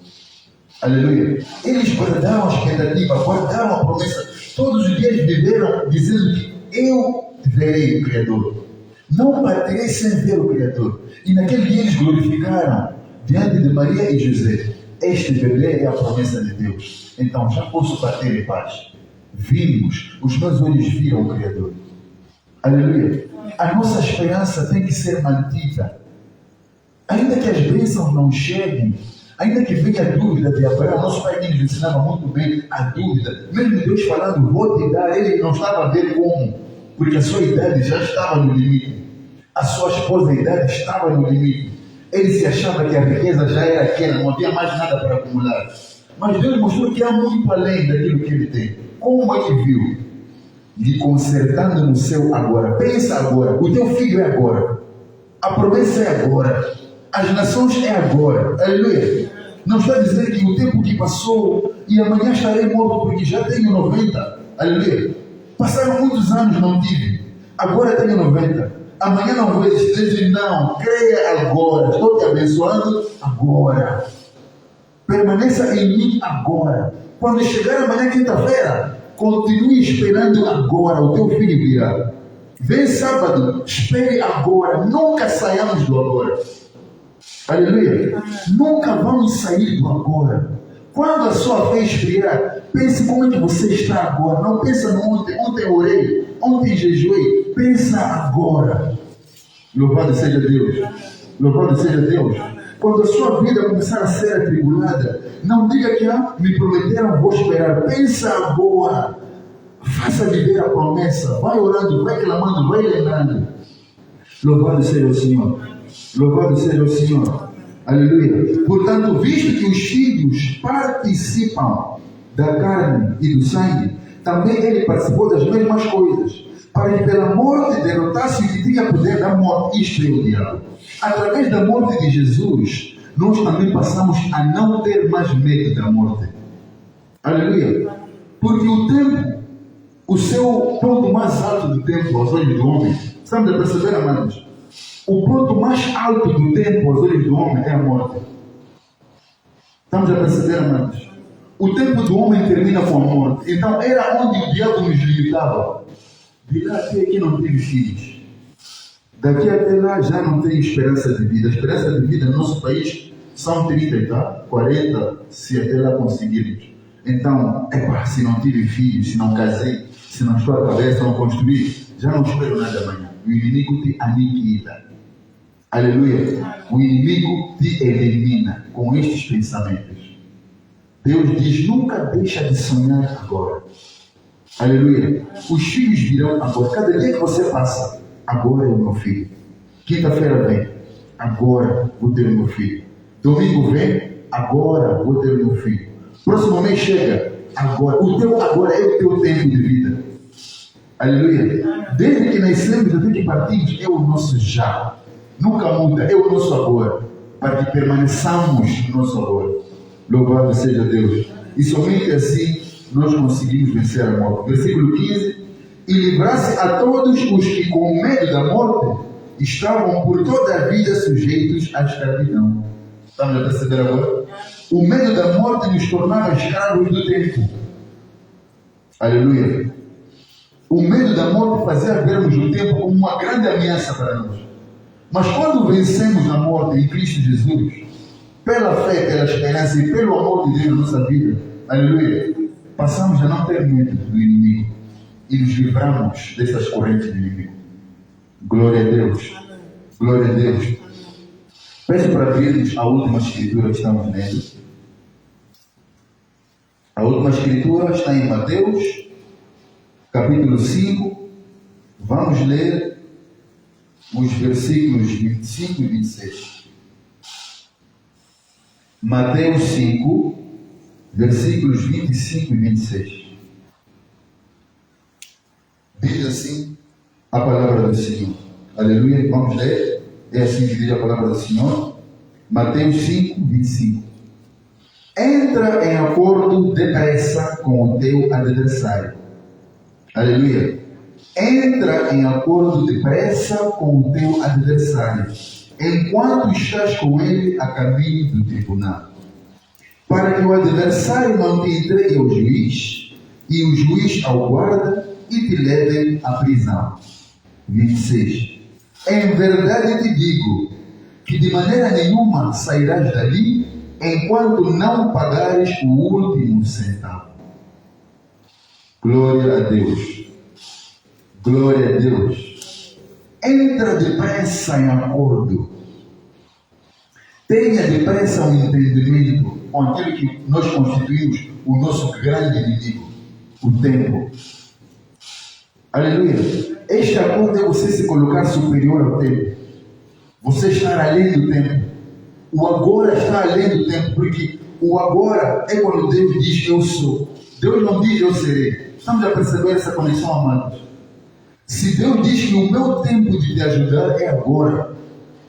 Aleluia. Eles guardaram a expectativa, guardaram a promessa. Todos os dias viveram dizendo que eu verei o Criador. Não partirei sem ver o Criador. E naquele dia eles glorificaram diante de Maria e José. Este bebê é a promessa de Deus. Então já posso partir em paz. Vimos, os meus olhos viram o Criador. Aleluia. A nossa esperança tem que ser mantida. Ainda que as bênçãos não cheguem, ainda que venha a dúvida de Abraão, nosso pai que nos ensinava muito bem a dúvida, mesmo Deus falando, vou te dar, ele não estava a ver como, porque a sua idade já estava no limite, a sua esposa, a idade estava no limite, ele se achava que a riqueza já era aquela, não havia mais nada para acumular, mas Deus mostrou que há muito além daquilo que ele tem. Como é que viu? Lhe consertando no seu agora. Pensa agora, o teu filho é agora, a promessa é agora, as nações é agora. Aleluia. Não está a dizer que o tempo que passou e amanhã estarei morto porque já tenho 90. Aleluia. Passaram muitos anos, não tive, agora tenho 90, amanhã não vou existir. Não, creia agora, estou te abençoando agora, permaneça em mim agora. Quando chegar amanhã, quinta-feira, continue esperando agora, o teu filho virá. Vem sábado, espere agora, nunca saiamos do agora. Aleluia. Nunca vamos sair do agora. Quando a sua fé esfriar, pense como é que você está agora. Não pensa no ontem. Ontem eu orei, ontem jejuei. Pensa agora. Louvado seja Deus. Louvado seja Deus. Quando a sua vida começar a ser atribulada, não diga que me prometeram, vou esperar. Pensa agora. Faça viver a promessa. Vai orando, vai clamando, vai lembrando. Louvado seja o Senhor. Louvado seja o Senhor. Aleluia. Portanto, visto que os filhos participam da carne e do sangue, também ele participou das mesmas coisas, para que pela morte derrotasse o que tinha poder da morte, isto é o diabo. Através da morte de Jesus, nós também passamos a não ter mais medo da morte. Aleluia. Porque o tempo, o seu ponto mais alto do tempo aos olhos do homem, estamos a perceber, amados? O ponto mais alto do tempo aos olhos do homem é a morte. Estamos a perceber, amados? O tempo do homem termina com a morte. Então era onde o diabo nos limitava. De lá até aqui não tive filhos. Daqui até lá já não tem esperança de vida. A esperança de vida no nosso país são 30, tá? 40, se até lá conseguirmos. Então, se não tive filhos, se não casei, se não estou a trabalhar, se não construir, já não espero nada amanhã. O inimigo te aniquila. Aleluia. O inimigo te elimina com estes pensamentos. Deus diz, nunca deixa de sonhar agora. Aleluia. Os filhos virão agora. Cada dia que você passa, agora é o meu filho. Quinta-feira vem, agora vou ter o meu filho. Domingo vem, agora vou ter o meu filho. Próximo mês chega, agora. O teu agora é o teu tempo de vida. Aleluia. Desde que nascemos até que partimos, é o nosso já. Nunca muda, é o nosso agora. Para que permaneçamos no nosso agora. Louvado seja Deus. E somente assim nós conseguimos vencer a morte. Versículo 15. E livrasse a todos os que com medo da morte estavam por toda a vida sujeitos à escravidão. Estamos a perceber agora? O medo da morte nos tornava escravos do tempo. Aleluia. O medo da morte fazia vermos o tempo como uma grande ameaça para nós. Mas quando vencemos a morte em Cristo Jesus, pela fé, pela esperança e pelo amor de Deus na nossa vida, aleluia, passamos a não ter medo do inimigo e nos livramos dessas correntes do inimigo. Glória a Deus. Glória a Deus. Peço para abrirmos a última escritura que estamos lendo. A última escritura está em Mateus, capítulo 5. Vamos ler os versículos 25 e 26. Mateus 5, versículos 25 e 26. Diz assim a palavra do Senhor. Aleluia. Vamos ler. É assim que diz a palavra do Senhor. Mateus 5, 25. Entra em acordo depressa com o teu adversário. Aleluia. Entra em acordo depressa com o teu adversário, enquanto estás com ele a caminho do tribunal, para que o adversário não te entregue ao juiz, e o juiz ao guarda, e te levem à prisão. 26. Em verdade te digo, que de maneira nenhuma sairás dali, enquanto não pagares o último centavo. Glória a Deus. Glória a Deus. Entra depressa em acordo. Tenha depressa um entendimento com aquilo que nós constituímos o nosso grande inimigo, o tempo. Aleluia. Este acordo é você se colocar superior ao tempo. Você estar além do tempo. O agora está além do tempo, porque o agora é quando Deus diz eu sou. Deus não diz eu serei. Estamos a perceber essa conexão, amados? Se Deus diz que o meu tempo de te ajudar é agora,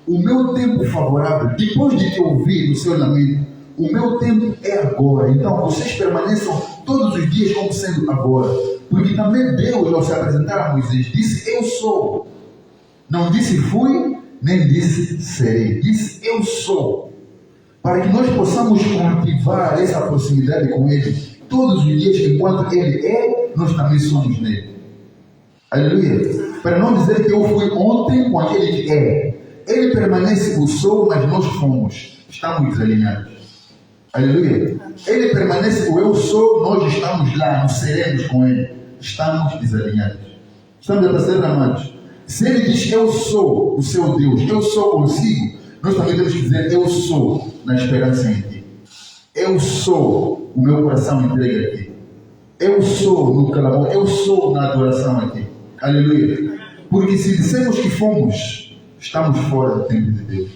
o meu tempo favorável, depois de te ouvir no seu lamento, o meu tempo é agora. Então vocês permaneçam todos os dias como sendo agora. Porque também Deus, ao se apresentar a Moisés, disse eu sou. Não disse fui, nem disse serei. Disse eu sou. Para que nós possamos cultivar essa proximidade com Ele todos os dias, enquanto Ele é, nós também somos nele. Aleluia. Para não dizer que eu fui ontem com aquele que é. Ele permanece o sou, mas nós fomos. Estamos desalinhados. Aleluia. Ele permanece o eu sou, nós estamos lá, nos seremos com Ele. Estamos desalinhados. Estamos a perceber, amados? Se Ele diz eu sou o seu Deus, eu sou consigo, nós também temos que dizer eu sou na esperança em Ti. Eu sou o meu coração entregue a Ti. Eu sou no clamor, eu sou na adoração aqui. Aleluia. Porque se dissemos que fomos, estamos fora do tempo de Deus.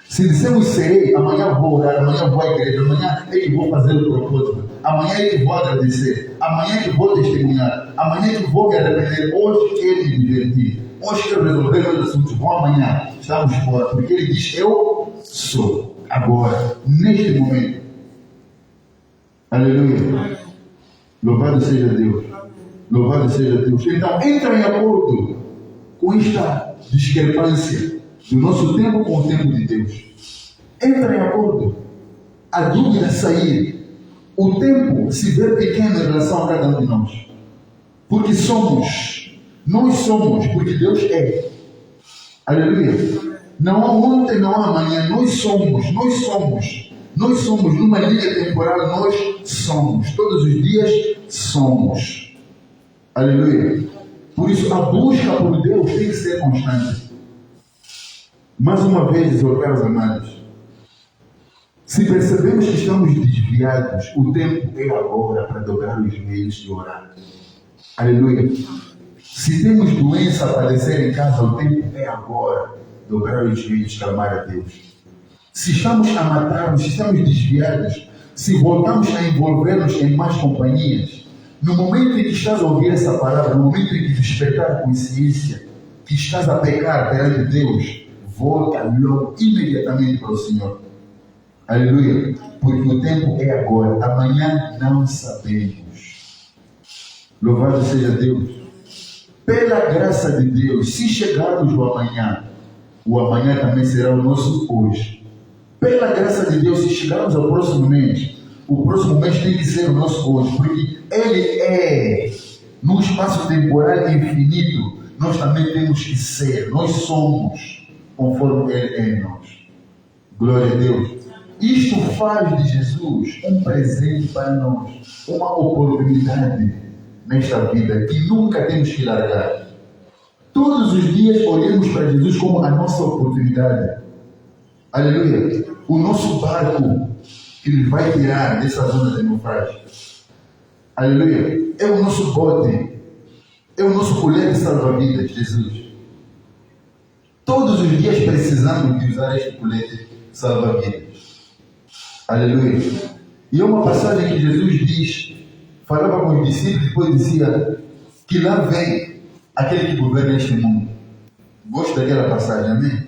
Se dissemos serei, amanhã vou orar, amanhã vou à igreja, amanhã é que vou fazer o propósito, amanhã é que vou agradecer, amanhã é que vou testemunhar, amanhã é que vou me arrepender, hoje é me divertir, hoje quero resolver meus assuntos, vou amanhã, estamos fora, porque ele diz, eu sou, agora, neste momento. Aleluia. Louvado seja Deus. Louvado seja Deus. Então, entra em acordo com esta discrepância do nosso tempo com o tempo de Deus. Entra em acordo. A dúvida sair. O tempo se vê pequeno em relação a cada um de nós. Porque somos. Nós somos, porque Deus é. Aleluia. Não há ontem, não há amanhã. Nós somos. Nós somos numa linha temporal, nós somos. Todos os dias somos. Aleluia. Por isso, a busca por Deus tem que ser constante. Mais uma vez, meus caros amados, se percebemos que estamos desviados, o tempo é agora para dobrar os joelhos e orar. Aleluia. Se temos doença a padecer em casa, o tempo é agora dobrar os joelhos e clamar a Deus. Se estamos a matar-nos, se estamos desviados, se voltamos a envolver-nos em más companhias, no momento em que estás a ouvir essa palavra, no momento em que despertar a consciência, que estás a pecar perante Deus, volta logo, imediatamente para o Senhor. Aleluia. Porque o tempo é agora, amanhã não sabemos. Louvado seja Deus. Pela graça de Deus, se chegarmos o amanhã também será o nosso hoje. Pela graça de Deus, se chegarmos ao próximo mês, o próximo mês tem que ser o nosso hoje, porque Ele é, num espaço temporal infinito, nós também temos que ser, nós somos, conforme Ele é em nós. Glória a Deus. Isto faz de Jesus um presente para nós, uma oportunidade nesta vida que nunca temos que largar. Todos os dias olhamos para Jesus como a nossa oportunidade. Aleluia. O nosso barco que Ele vai tirar dessa zona de naufrágio. Aleluia. É o nosso bote. É o nosso colete salva-vidas, Jesus. Todos os dias precisamos de usar este colete salva-vidas. Aleluia. E é uma passagem que Jesus diz, falava com os discípulos, depois dizia que lá vem aquele que governa este mundo. Gosto daquela passagem, amém?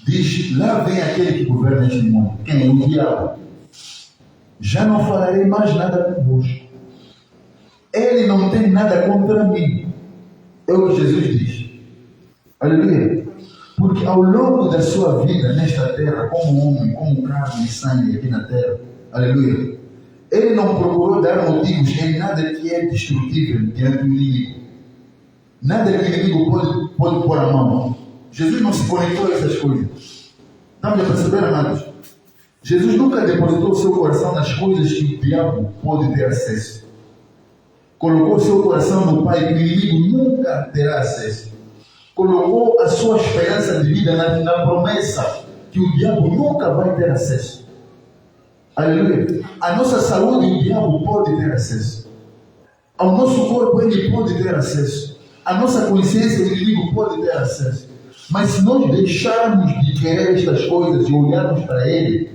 Diz, lá vem aquele que governa este mundo. Quem? O diabo. Já não falarei mais nada convosco. Ele não tem nada contra mim. É o que Jesus diz. Aleluia. Porque ao longo da sua vida nesta terra, como homem, como carne e sangue aqui na terra, aleluia, ele não procurou dar motivos em nada que é destrutível diante do inimigo. Nada que o inimigo pode pôr a mão. Jesus não se conectou a essas coisas. Estamos a perceber, amados? Jesus nunca depositou o seu coração nas coisas que o diabo pode ter acesso. Colocou o seu coração no Pai, que o inimigo nunca terá acesso. Colocou a sua esperança de vida na promessa que o diabo nunca vai ter acesso. Aleluia. A nossa saúde o diabo pode ter acesso. Ao nosso corpo ele pode ter acesso. A nossa consciência o inimigo pode ter acesso. Mas se nós deixarmos de querer estas coisas e olharmos para Ele,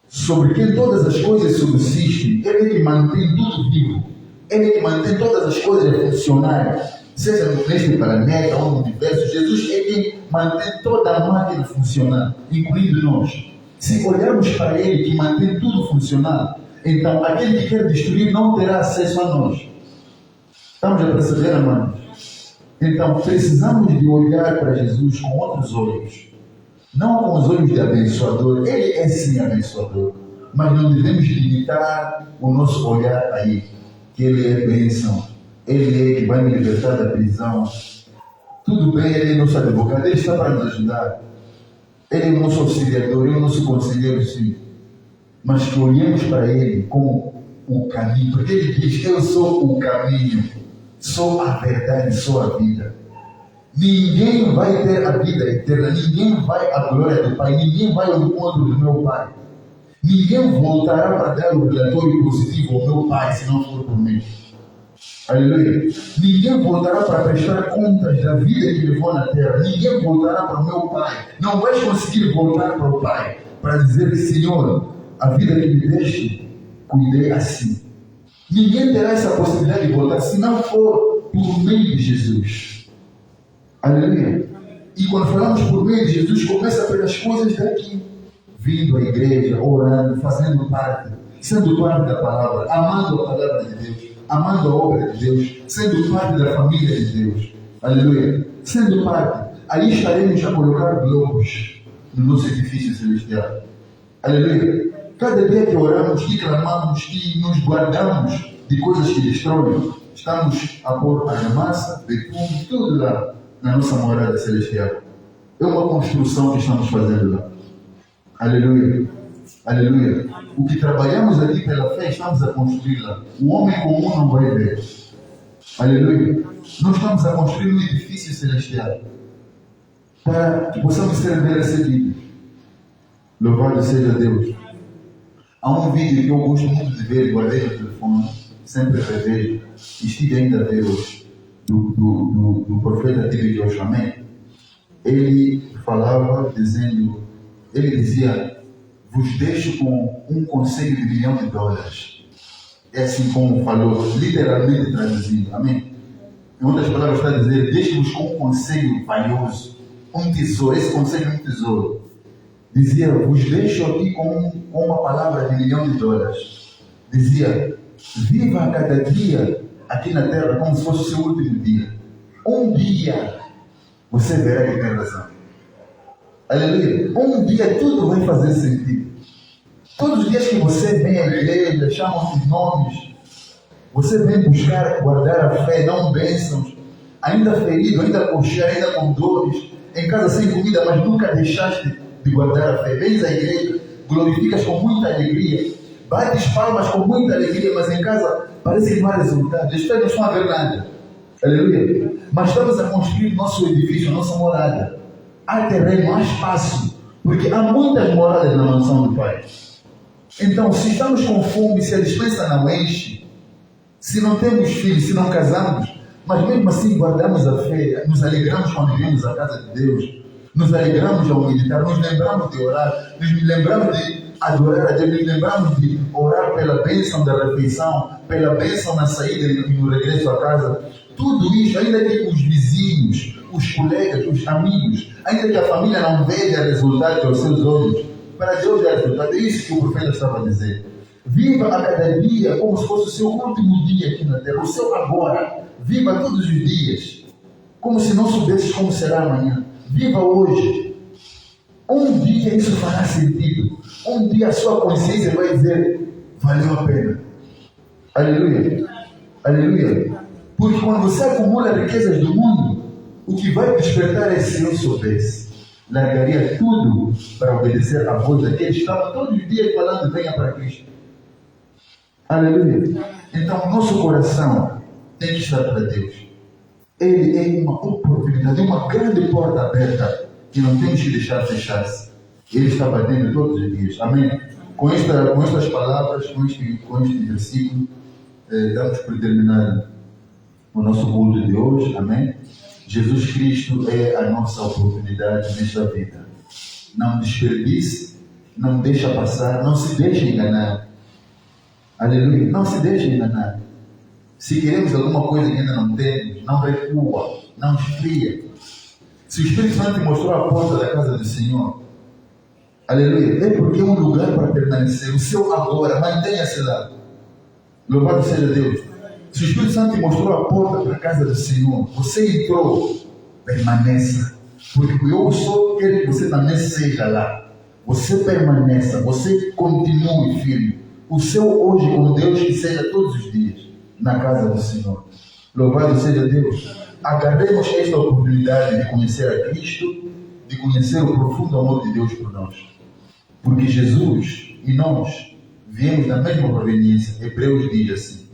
sobre quem todas as coisas subsistem, Ele que mantém tudo vivo, Ele que mantém todas as coisas a funcionarem, seja neste planeta ou no universo, Jesus é quem mantém toda a máquina funcionando, incluindo nós. Se olharmos para Ele que mantém tudo funcionando, então aquele que quer destruir não terá acesso a nós. Estamos a perceber, amados? Então precisamos de olhar para Jesus com outros olhos, não com os olhos de abençoador. Ele é sim abençoador, mas não devemos limitar o nosso olhar a Ele, que Ele é bênção, Ele é que vai me libertar da prisão. Tudo bem, Ele é nosso advogado, Ele está para nos ajudar, Ele é o nosso auxiliador, Ele é o nosso conselheiro, sim, mas que olhemos para Ele como o caminho, porque Ele diz que eu sou o caminho, sou a verdade, sou a vida. Ninguém vai ter a vida eterna, ninguém vai à glória do Pai, ninguém vai ao encontro do meu Pai, Ninguém voltará para dar o relatório positivo ao meu Pai se não for por mim. Aleluia. Ninguém voltará para prestar contas da vida que levou na terra. Ninguém voltará para o meu Pai. Não vais conseguir voltar para o Pai para dizer: Senhor, a vida que me deste, cuidei assim. Ninguém terá essa possibilidade de voltar se não for por meio de Jesus. Aleluia. E quando falamos por meio de Jesus, começa pelas coisas daqui. Vindo à igreja, orando, fazendo parte, sendo parte da palavra, amando a palavra de Deus, amando a obra de Deus, sendo parte da família de Deus. Aleluia. Sendo parte. Aí estaremos a colocar globos no nosso edifício celestial. Aleluia. Cada dia que oramos, que clamamos, que nos guardamos de coisas que destroem, estamos a pôr argamassa, betume, tudo lá na nossa morada celestial. É uma construção que estamos fazendo lá. Aleluia. Aleluia. O que trabalhamos aqui pela fé, estamos a construir lá. O homem comum não vai ver. Aleluia. Nós estamos a construir um edifício celestial para que possamos ser bem recebidos. Louvado seja Deus. Há um vídeo que eu gosto muito de ver, guardei no telefone, sempre revejo, estive ainda a ver hoje, do profeta T.B. Joshua, amém? Ele falava dizendo, ele dizia: vos deixo com um conselho de $1 milhão. É assim como falou, literalmente traduzindo, amém? Em outras palavras está a dizer: deixo-vos com um conselho valioso, um tesouro. Esse conselho é um tesouro. Dizia: vos deixo aqui com uma palavra de $1 milhão. Dizia: viva a cada dia aqui na terra como se fosse o seu último dia. Um dia você verá que tem razão. Aleluia. Um dia tudo vai fazer sentido. Todos os dias que você vem à igreja, chama os nomes, você vem buscar guardar a fé, não bênçãos, ainda ferido, ainda coxeiro, ainda com dores, em casa sem comida, mas nunca deixaste de guardar a fé. Vens à igreja, glorificas com muita alegria, bates palmas com muita alegria, mas em casa parece que não há resultado. As pessoas não estão a ver nada. Aleluia. Mas estamos a construir nosso edifício, nossa morada. Há terreno, há espaço, porque há muitas moradas na mansão do Pai. Então, se estamos com fome, se a despensa não enche, se não temos filhos, se não casamos, mas mesmo assim guardamos a fé, nos alegramos quando vemos a casa de Deus, nos alegramos ao meditar, nos lembramos de orar, nos lembramos de adorar a Deus, nos lembramos de orar pela bênção da refeição, pela bênção na saída e no regresso a casa. Tudo isso, ainda que os vizinhos, os colegas, os amigos, ainda que a família não veja resultado aos seus olhos, para Deus é resultado. É isso que o profeta estava a dizer. Viva a cada dia como se fosse o seu último dia aqui na terra, o seu agora. Viva todos os dias, como se não soubesse como será amanhã. Viva hoje. Um dia isso fará sentido. Um dia a sua consciência vai dizer: valeu a pena. Aleluia. Aleluia. Porque quando você acumula riquezas do mundo, o que vai despertar é: se eu soubesse, largaria tudo para obedecer à voz daquele que estava todos os dias falando: venha para Cristo. Aleluia. Então o nosso coração tem que estar para Deus. Ele é uma oportunidade, uma grande porta aberta que não temos que deixar fechar-se. Ele está batendo todos os dias. Amém? Com estas palavras, com este versículo, damos por terminar o nosso culto de hoje. Amém? Jesus Cristo é a nossa oportunidade nesta vida. Não desperdice, não deixa passar, não se deixe enganar. Aleluia. Não se deixe enganar. Se queremos alguma coisa que ainda não temos, não recua, não esfria. Se o Espírito Santo te mostrou a porta da casa do Senhor, aleluia, é porque é um lugar para permanecer. O seu agora, mantenha-se lá. Louvado seja Deus. Se o Espírito Santo te mostrou a porta para a casa do Senhor, você entrou, permaneça. Porque eu só quero que você também seja lá. Você permaneça, você continue firme. O seu hoje com Deus que seja todos os dias na casa do Senhor. Louvado seja Deus. Agarremos esta oportunidade de conhecer a Cristo, de conhecer o profundo amor de Deus por nós. Porque Jesus e nós viemos da mesma proveniência. Hebreus diz assim.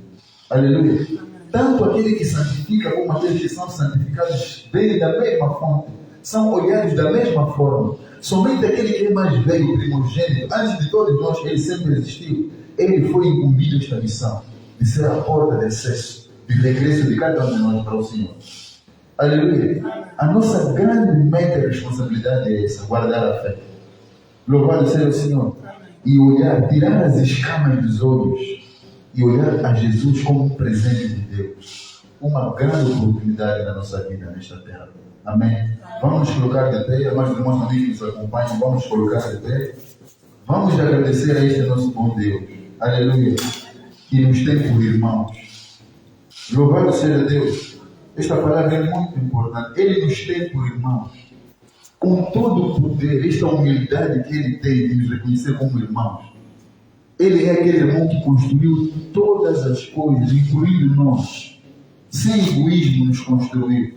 Aleluia. Tanto aquele que santifica como aqueles que são santificados vêm da mesma fonte. São olhados da mesma forma. Somente aquele que é mais velho, primogênito, antes de todos nós, ele sempre existiu. Ele foi incumbido esta missão, de ser a porta de acesso, de regresso de cada um de nós para o Senhor. Aleluia. A nossa grande meta e responsabilidade é essa, guardar a fé. Louvado seja o Senhor. E olhar, tirar as escamas dos olhos e olhar a Jesus como um presente de Deus. Uma grande oportunidade na nossa vida nesta terra. Amém? Vamos nos colocar de pé, mais irmãos também que nos acompanham, vamos nos colocar de pé. Vamos agradecer a este nosso bom Deus. Aleluia. Que nos tem por irmãos. Louvado seja Deus. Esta palavra é muito importante. Ele nos tem por irmãos. Com todo o poder, esta humildade que Ele tem de nos reconhecer como irmãos. Ele é aquele irmão que construiu todas as coisas, incluindo nós. Sem egoísmo nos construiu,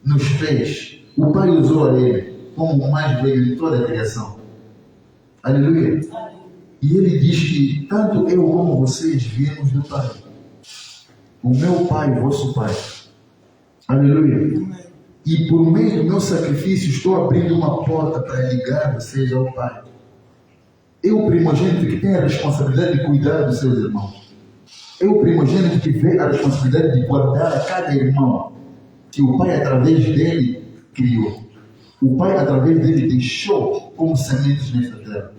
nos fez. O Pai usou a Ele como o mais velho de toda a criação. Aleluia. E Ele diz que tanto eu como vocês viemos do Pai. O meu Pai, o vosso Pai. Aleluia. E por meio do meu sacrifício estou abrindo uma porta para ligar vocês ao Pai. Eu, o primogênito que tem a responsabilidade de cuidar dos seus irmãos. Eu, o primogênito que vê a responsabilidade de guardar a cada irmão que o Pai, através dele, criou. O Pai, através dele, deixou como sementes nesta terra.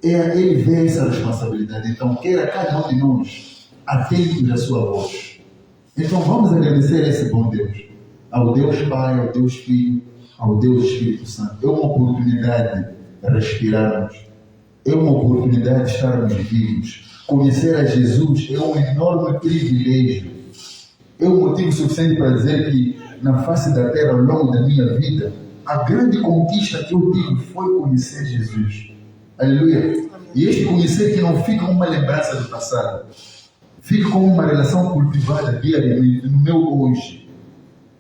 Ele vê essa responsabilidade. Então, queira cada um de nós atentos à sua voz. Então, vamos agradecer a esse bom Deus. Ao Deus Pai, ao Deus Filho, ao Deus Espírito Santo. É uma oportunidade de respirarmos. É uma oportunidade de estarmos vivos. Conhecer a Jesus é um enorme privilégio. É um motivo suficiente para dizer que na face da terra, ao longo da minha vida, a grande conquista que eu tive foi conhecer Jesus. Aleluia. E este conhecer que não fica uma lembrança do passado. Fica como uma relação cultivada diariamente no meu hoje.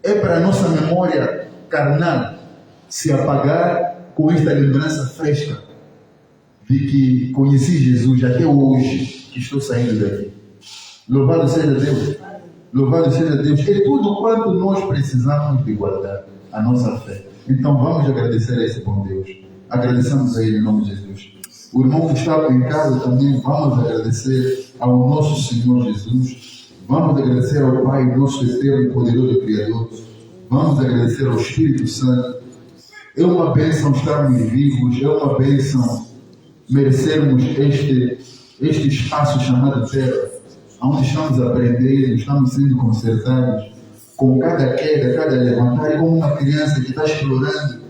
É para a nossa memória carnal se apagar com esta lembrança fresca de que conheci Jesus até hoje que estou saindo daqui. Louvado seja Deus. Louvado seja Deus. É tudo quanto nós precisamos de guardar a nossa fé. Então vamos agradecer a esse bom Deus. Agradecemos a Ele em nome de Jesus. O irmão que estava em casa também, vamos agradecer ao nosso Senhor Jesus. Vamos agradecer ao Pai, nosso eterno e poderoso Criador. Vamos agradecer ao Espírito Santo. É uma bênção estarmos vivos, é uma bênção merecermos este espaço chamado terra, onde estamos aprendendo, estamos sendo consertados, com cada queda, cada levantar, como uma criança que está explorando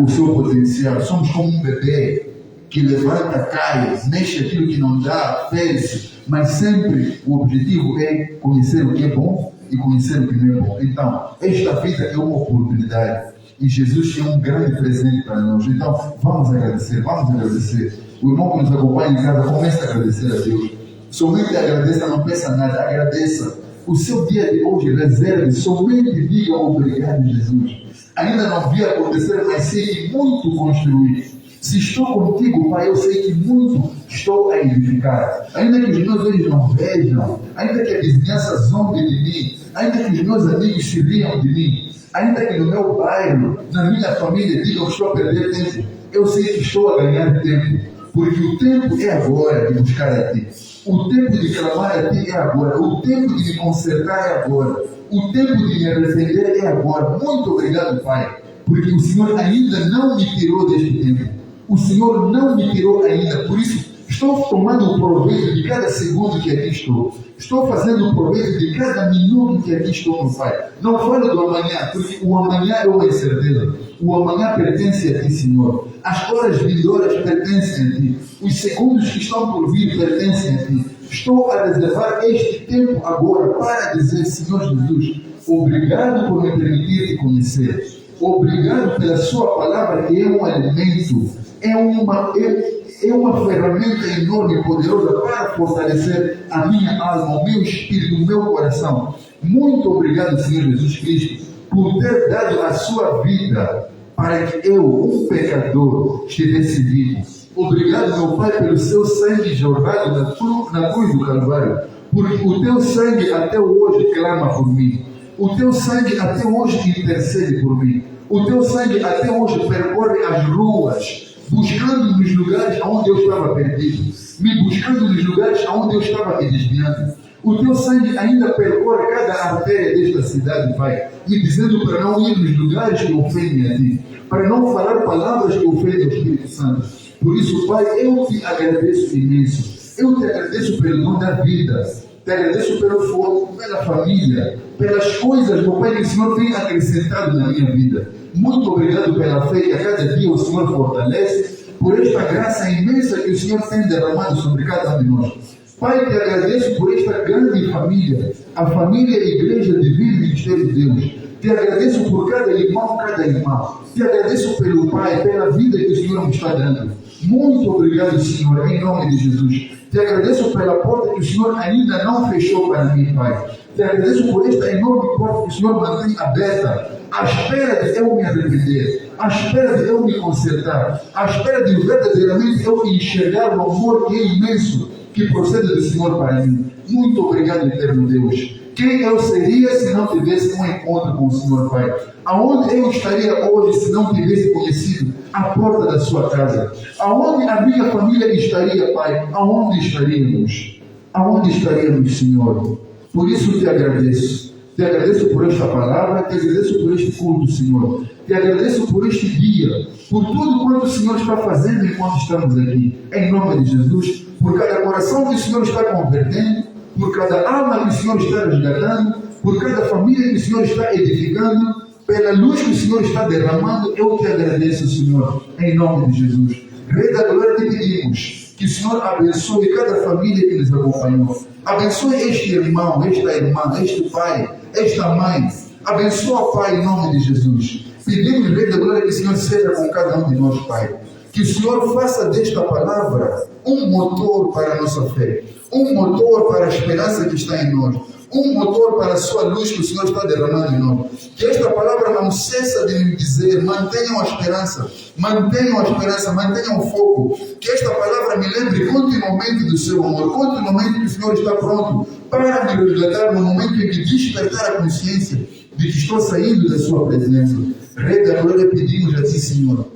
o seu potencial. Somos como um bebê que levanta, cai, mexe aquilo que não dá, fere-se, mas sempre o objetivo é conhecer o que é bom e conhecer o que não é bom. Então, esta vida é uma oportunidade e Jesus é um grande presente para nós. Então, vamos agradecer, vamos agradecer. O irmão que nos acompanha em casa, comece a agradecer a Deus. Somente agradeça, não peça nada, agradeça. O seu dia de hoje, reserve, somente diga obrigado, Jesus. Ainda não vi acontecer, mas sei que muito construí. Se estou contigo, Pai, eu sei que muito estou a edificar. Ainda que os meus olhos não vejam, ainda que a vizinhança zombe de mim, ainda que os meus amigos se riam de mim, ainda que no meu bairro, na minha família, digam que estou a perder tempo, eu sei que estou a ganhar tempo, porque o tempo é agora de buscar a Ti. O tempo de clamar a Ti é agora. O tempo de me consertar é agora. O tempo de me arrepender é agora. Muito obrigado, Pai, porque o Senhor ainda não me tirou deste tempo. O Senhor não me tirou ainda, por isso estou tomando o proveito de cada segundo que aqui estou. Estou fazendo o proveito de cada minuto que aqui estou, meu Pai. Não falo do amanhã, porque o amanhã é uma incerteza. O amanhã pertence a Ti, Senhor. As horas vindouras pertencem a Ti. Os segundos que estão por vir pertencem a Ti. Estou a reservar este tempo agora para dizer, Senhor Jesus, obrigado por me permitir Te conhecer. Obrigado pela Sua palavra, que é um alimento. É uma ferramenta enorme e poderosa para fortalecer a minha alma, o meu espírito, o meu coração. Muito obrigado, Senhor Jesus Cristo, por ter dado a sua vida para que eu, um pecador, estivesse vivo. Obrigado, meu Pai, pelo seu sangue jorrado na cruz do Calvário, porque o teu sangue até hoje clama por mim. O teu sangue até hoje intercede por mim. O teu sangue até hoje percorre as ruas, buscando nos lugares onde eu estava perdido, me buscando nos lugares onde eu estava me desviando. O teu sangue ainda percorre cada artéria desta cidade, Pai, me dizendo para não ir nos lugares que ofendem a Ti, para não falar palavras que ofendem ao Espírito Santo. Por isso, Pai, eu Te agradeço imenso. Eu Te agradeço pelo dom da vida, Te agradeço pelo fogo, pela família, pelas coisas, meu Pai, que o Senhor tem acrescentado na minha vida. Muito obrigado pela fé que a cada dia o Senhor fortalece, por esta graça imensa que o Senhor tem derramado sobre cada um de nós. Pai, Te agradeço por esta grande família, a família Igreja Divina Ministério de Deus. Te agradeço por cada irmão, cada irmã. Te agradeço pelo Pai, pela vida que o Senhor me está dando. Muito obrigado, Senhor, em nome de Jesus. Te agradeço pela porta que o Senhor ainda não fechou para mim, Pai. Te agradeço por esta enorme porta que o Senhor mantém aberta, à espera de eu me arrepender, à espera de eu me consertar, à espera de verdadeiramente eu enxergar o amor que é imenso, que procede do Senhor para mim. Muito obrigado, eterno Deus. Quem eu seria se não tivesse um encontro com o Senhor, Pai? Aonde eu estaria hoje se não tivesse conhecido a porta da sua casa? Aonde a minha família estaria, Pai? Aonde estaríamos? Aonde estaríamos, Senhor? Por isso Te agradeço. Te agradeço por esta palavra, Te agradeço por este culto, Senhor. Te agradeço por este dia, por tudo quanto o Senhor está fazendo enquanto estamos aqui. Em nome de Jesus, por cada coração que o Senhor está convertendo, por cada alma que o Senhor está resgatando, por cada família que o Senhor está edificando, pela luz que o Senhor está derramando, eu Te agradeço, Senhor, em nome de Jesus. Rei da glória, Te pedimos que o Senhor abençoe cada família que nos acompanhou. Abençoe este irmão, esta irmã, este pai, esta mãe. Abençoa, Pai, em nome de Jesus. Pedimos, Rei da glória, que o Senhor seja com cada um de nós, Pai. Que o Senhor faça desta palavra um motor para a nossa fé, um motor para a esperança que está em nós, um motor para a sua luz que o Senhor está derramando em nós. Que esta palavra não cessa de nos dizer: mantenham a esperança, mantenham a esperança, mantenham o foco. Que esta palavra me lembre continuamente do seu amor, continuamente que o Senhor está pronto para me resgatar no momento em que despertar a consciência de que estou saindo da sua presença. Rei da glória, pedimos a Ti, Senhor,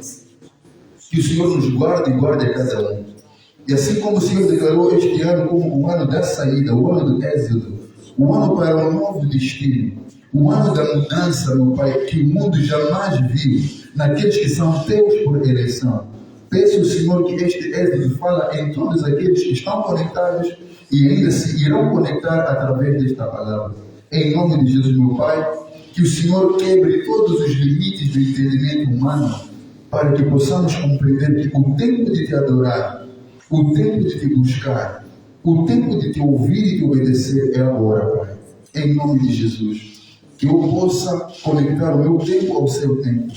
que o Senhor nos guarde e guarde a cada um. E assim como o Senhor declarou este ano como o ano da saída, o ano do êxodo, o ano para um novo destino, o ano da mudança, meu Pai, que o mundo jamais viu, naqueles que são Teus por eleição. Peço, Senhor, que este êxodo fala em todos aqueles que estão conectados e ainda se irão conectar através desta palavra. Em nome de Jesus, meu Pai, que o Senhor quebre todos os limites do entendimento humano, para que possamos compreender que o tempo de Te adorar, o tempo de Te buscar, o tempo de Te ouvir e Te obedecer é agora, Pai. Em nome de Jesus. Que eu possa conectar o meu tempo ao Seu tempo.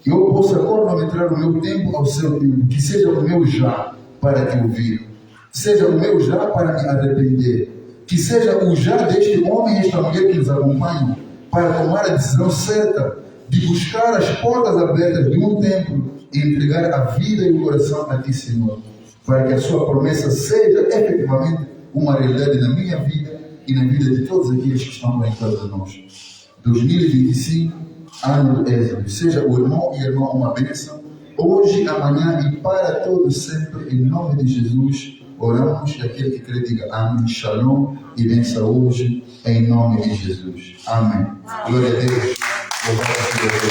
Que eu possa cronometrar o meu tempo ao Seu tempo. Que seja o meu já para Te ouvir. Seja o meu já para me arrepender. Que seja o já deste homem e esta mulher que nos acompanham para tomar a decisão certa de buscar as portas abertas de um templo e entregar a vida e o coração a Ti, Senhor, para que a Sua promessa seja efetivamente uma realidade na minha vida e na vida de todos aqueles que estão conectados a nós. 2025, ano do êxodo, seja o irmão e a irmã uma bênção, hoje, amanhã e para todos sempre, em nome de Jesus, oramos e aquele que crê diga amém, shalom e bênção hoje, em nome de Jesus. Amém. Glória a Deus. Louvado seja Deus.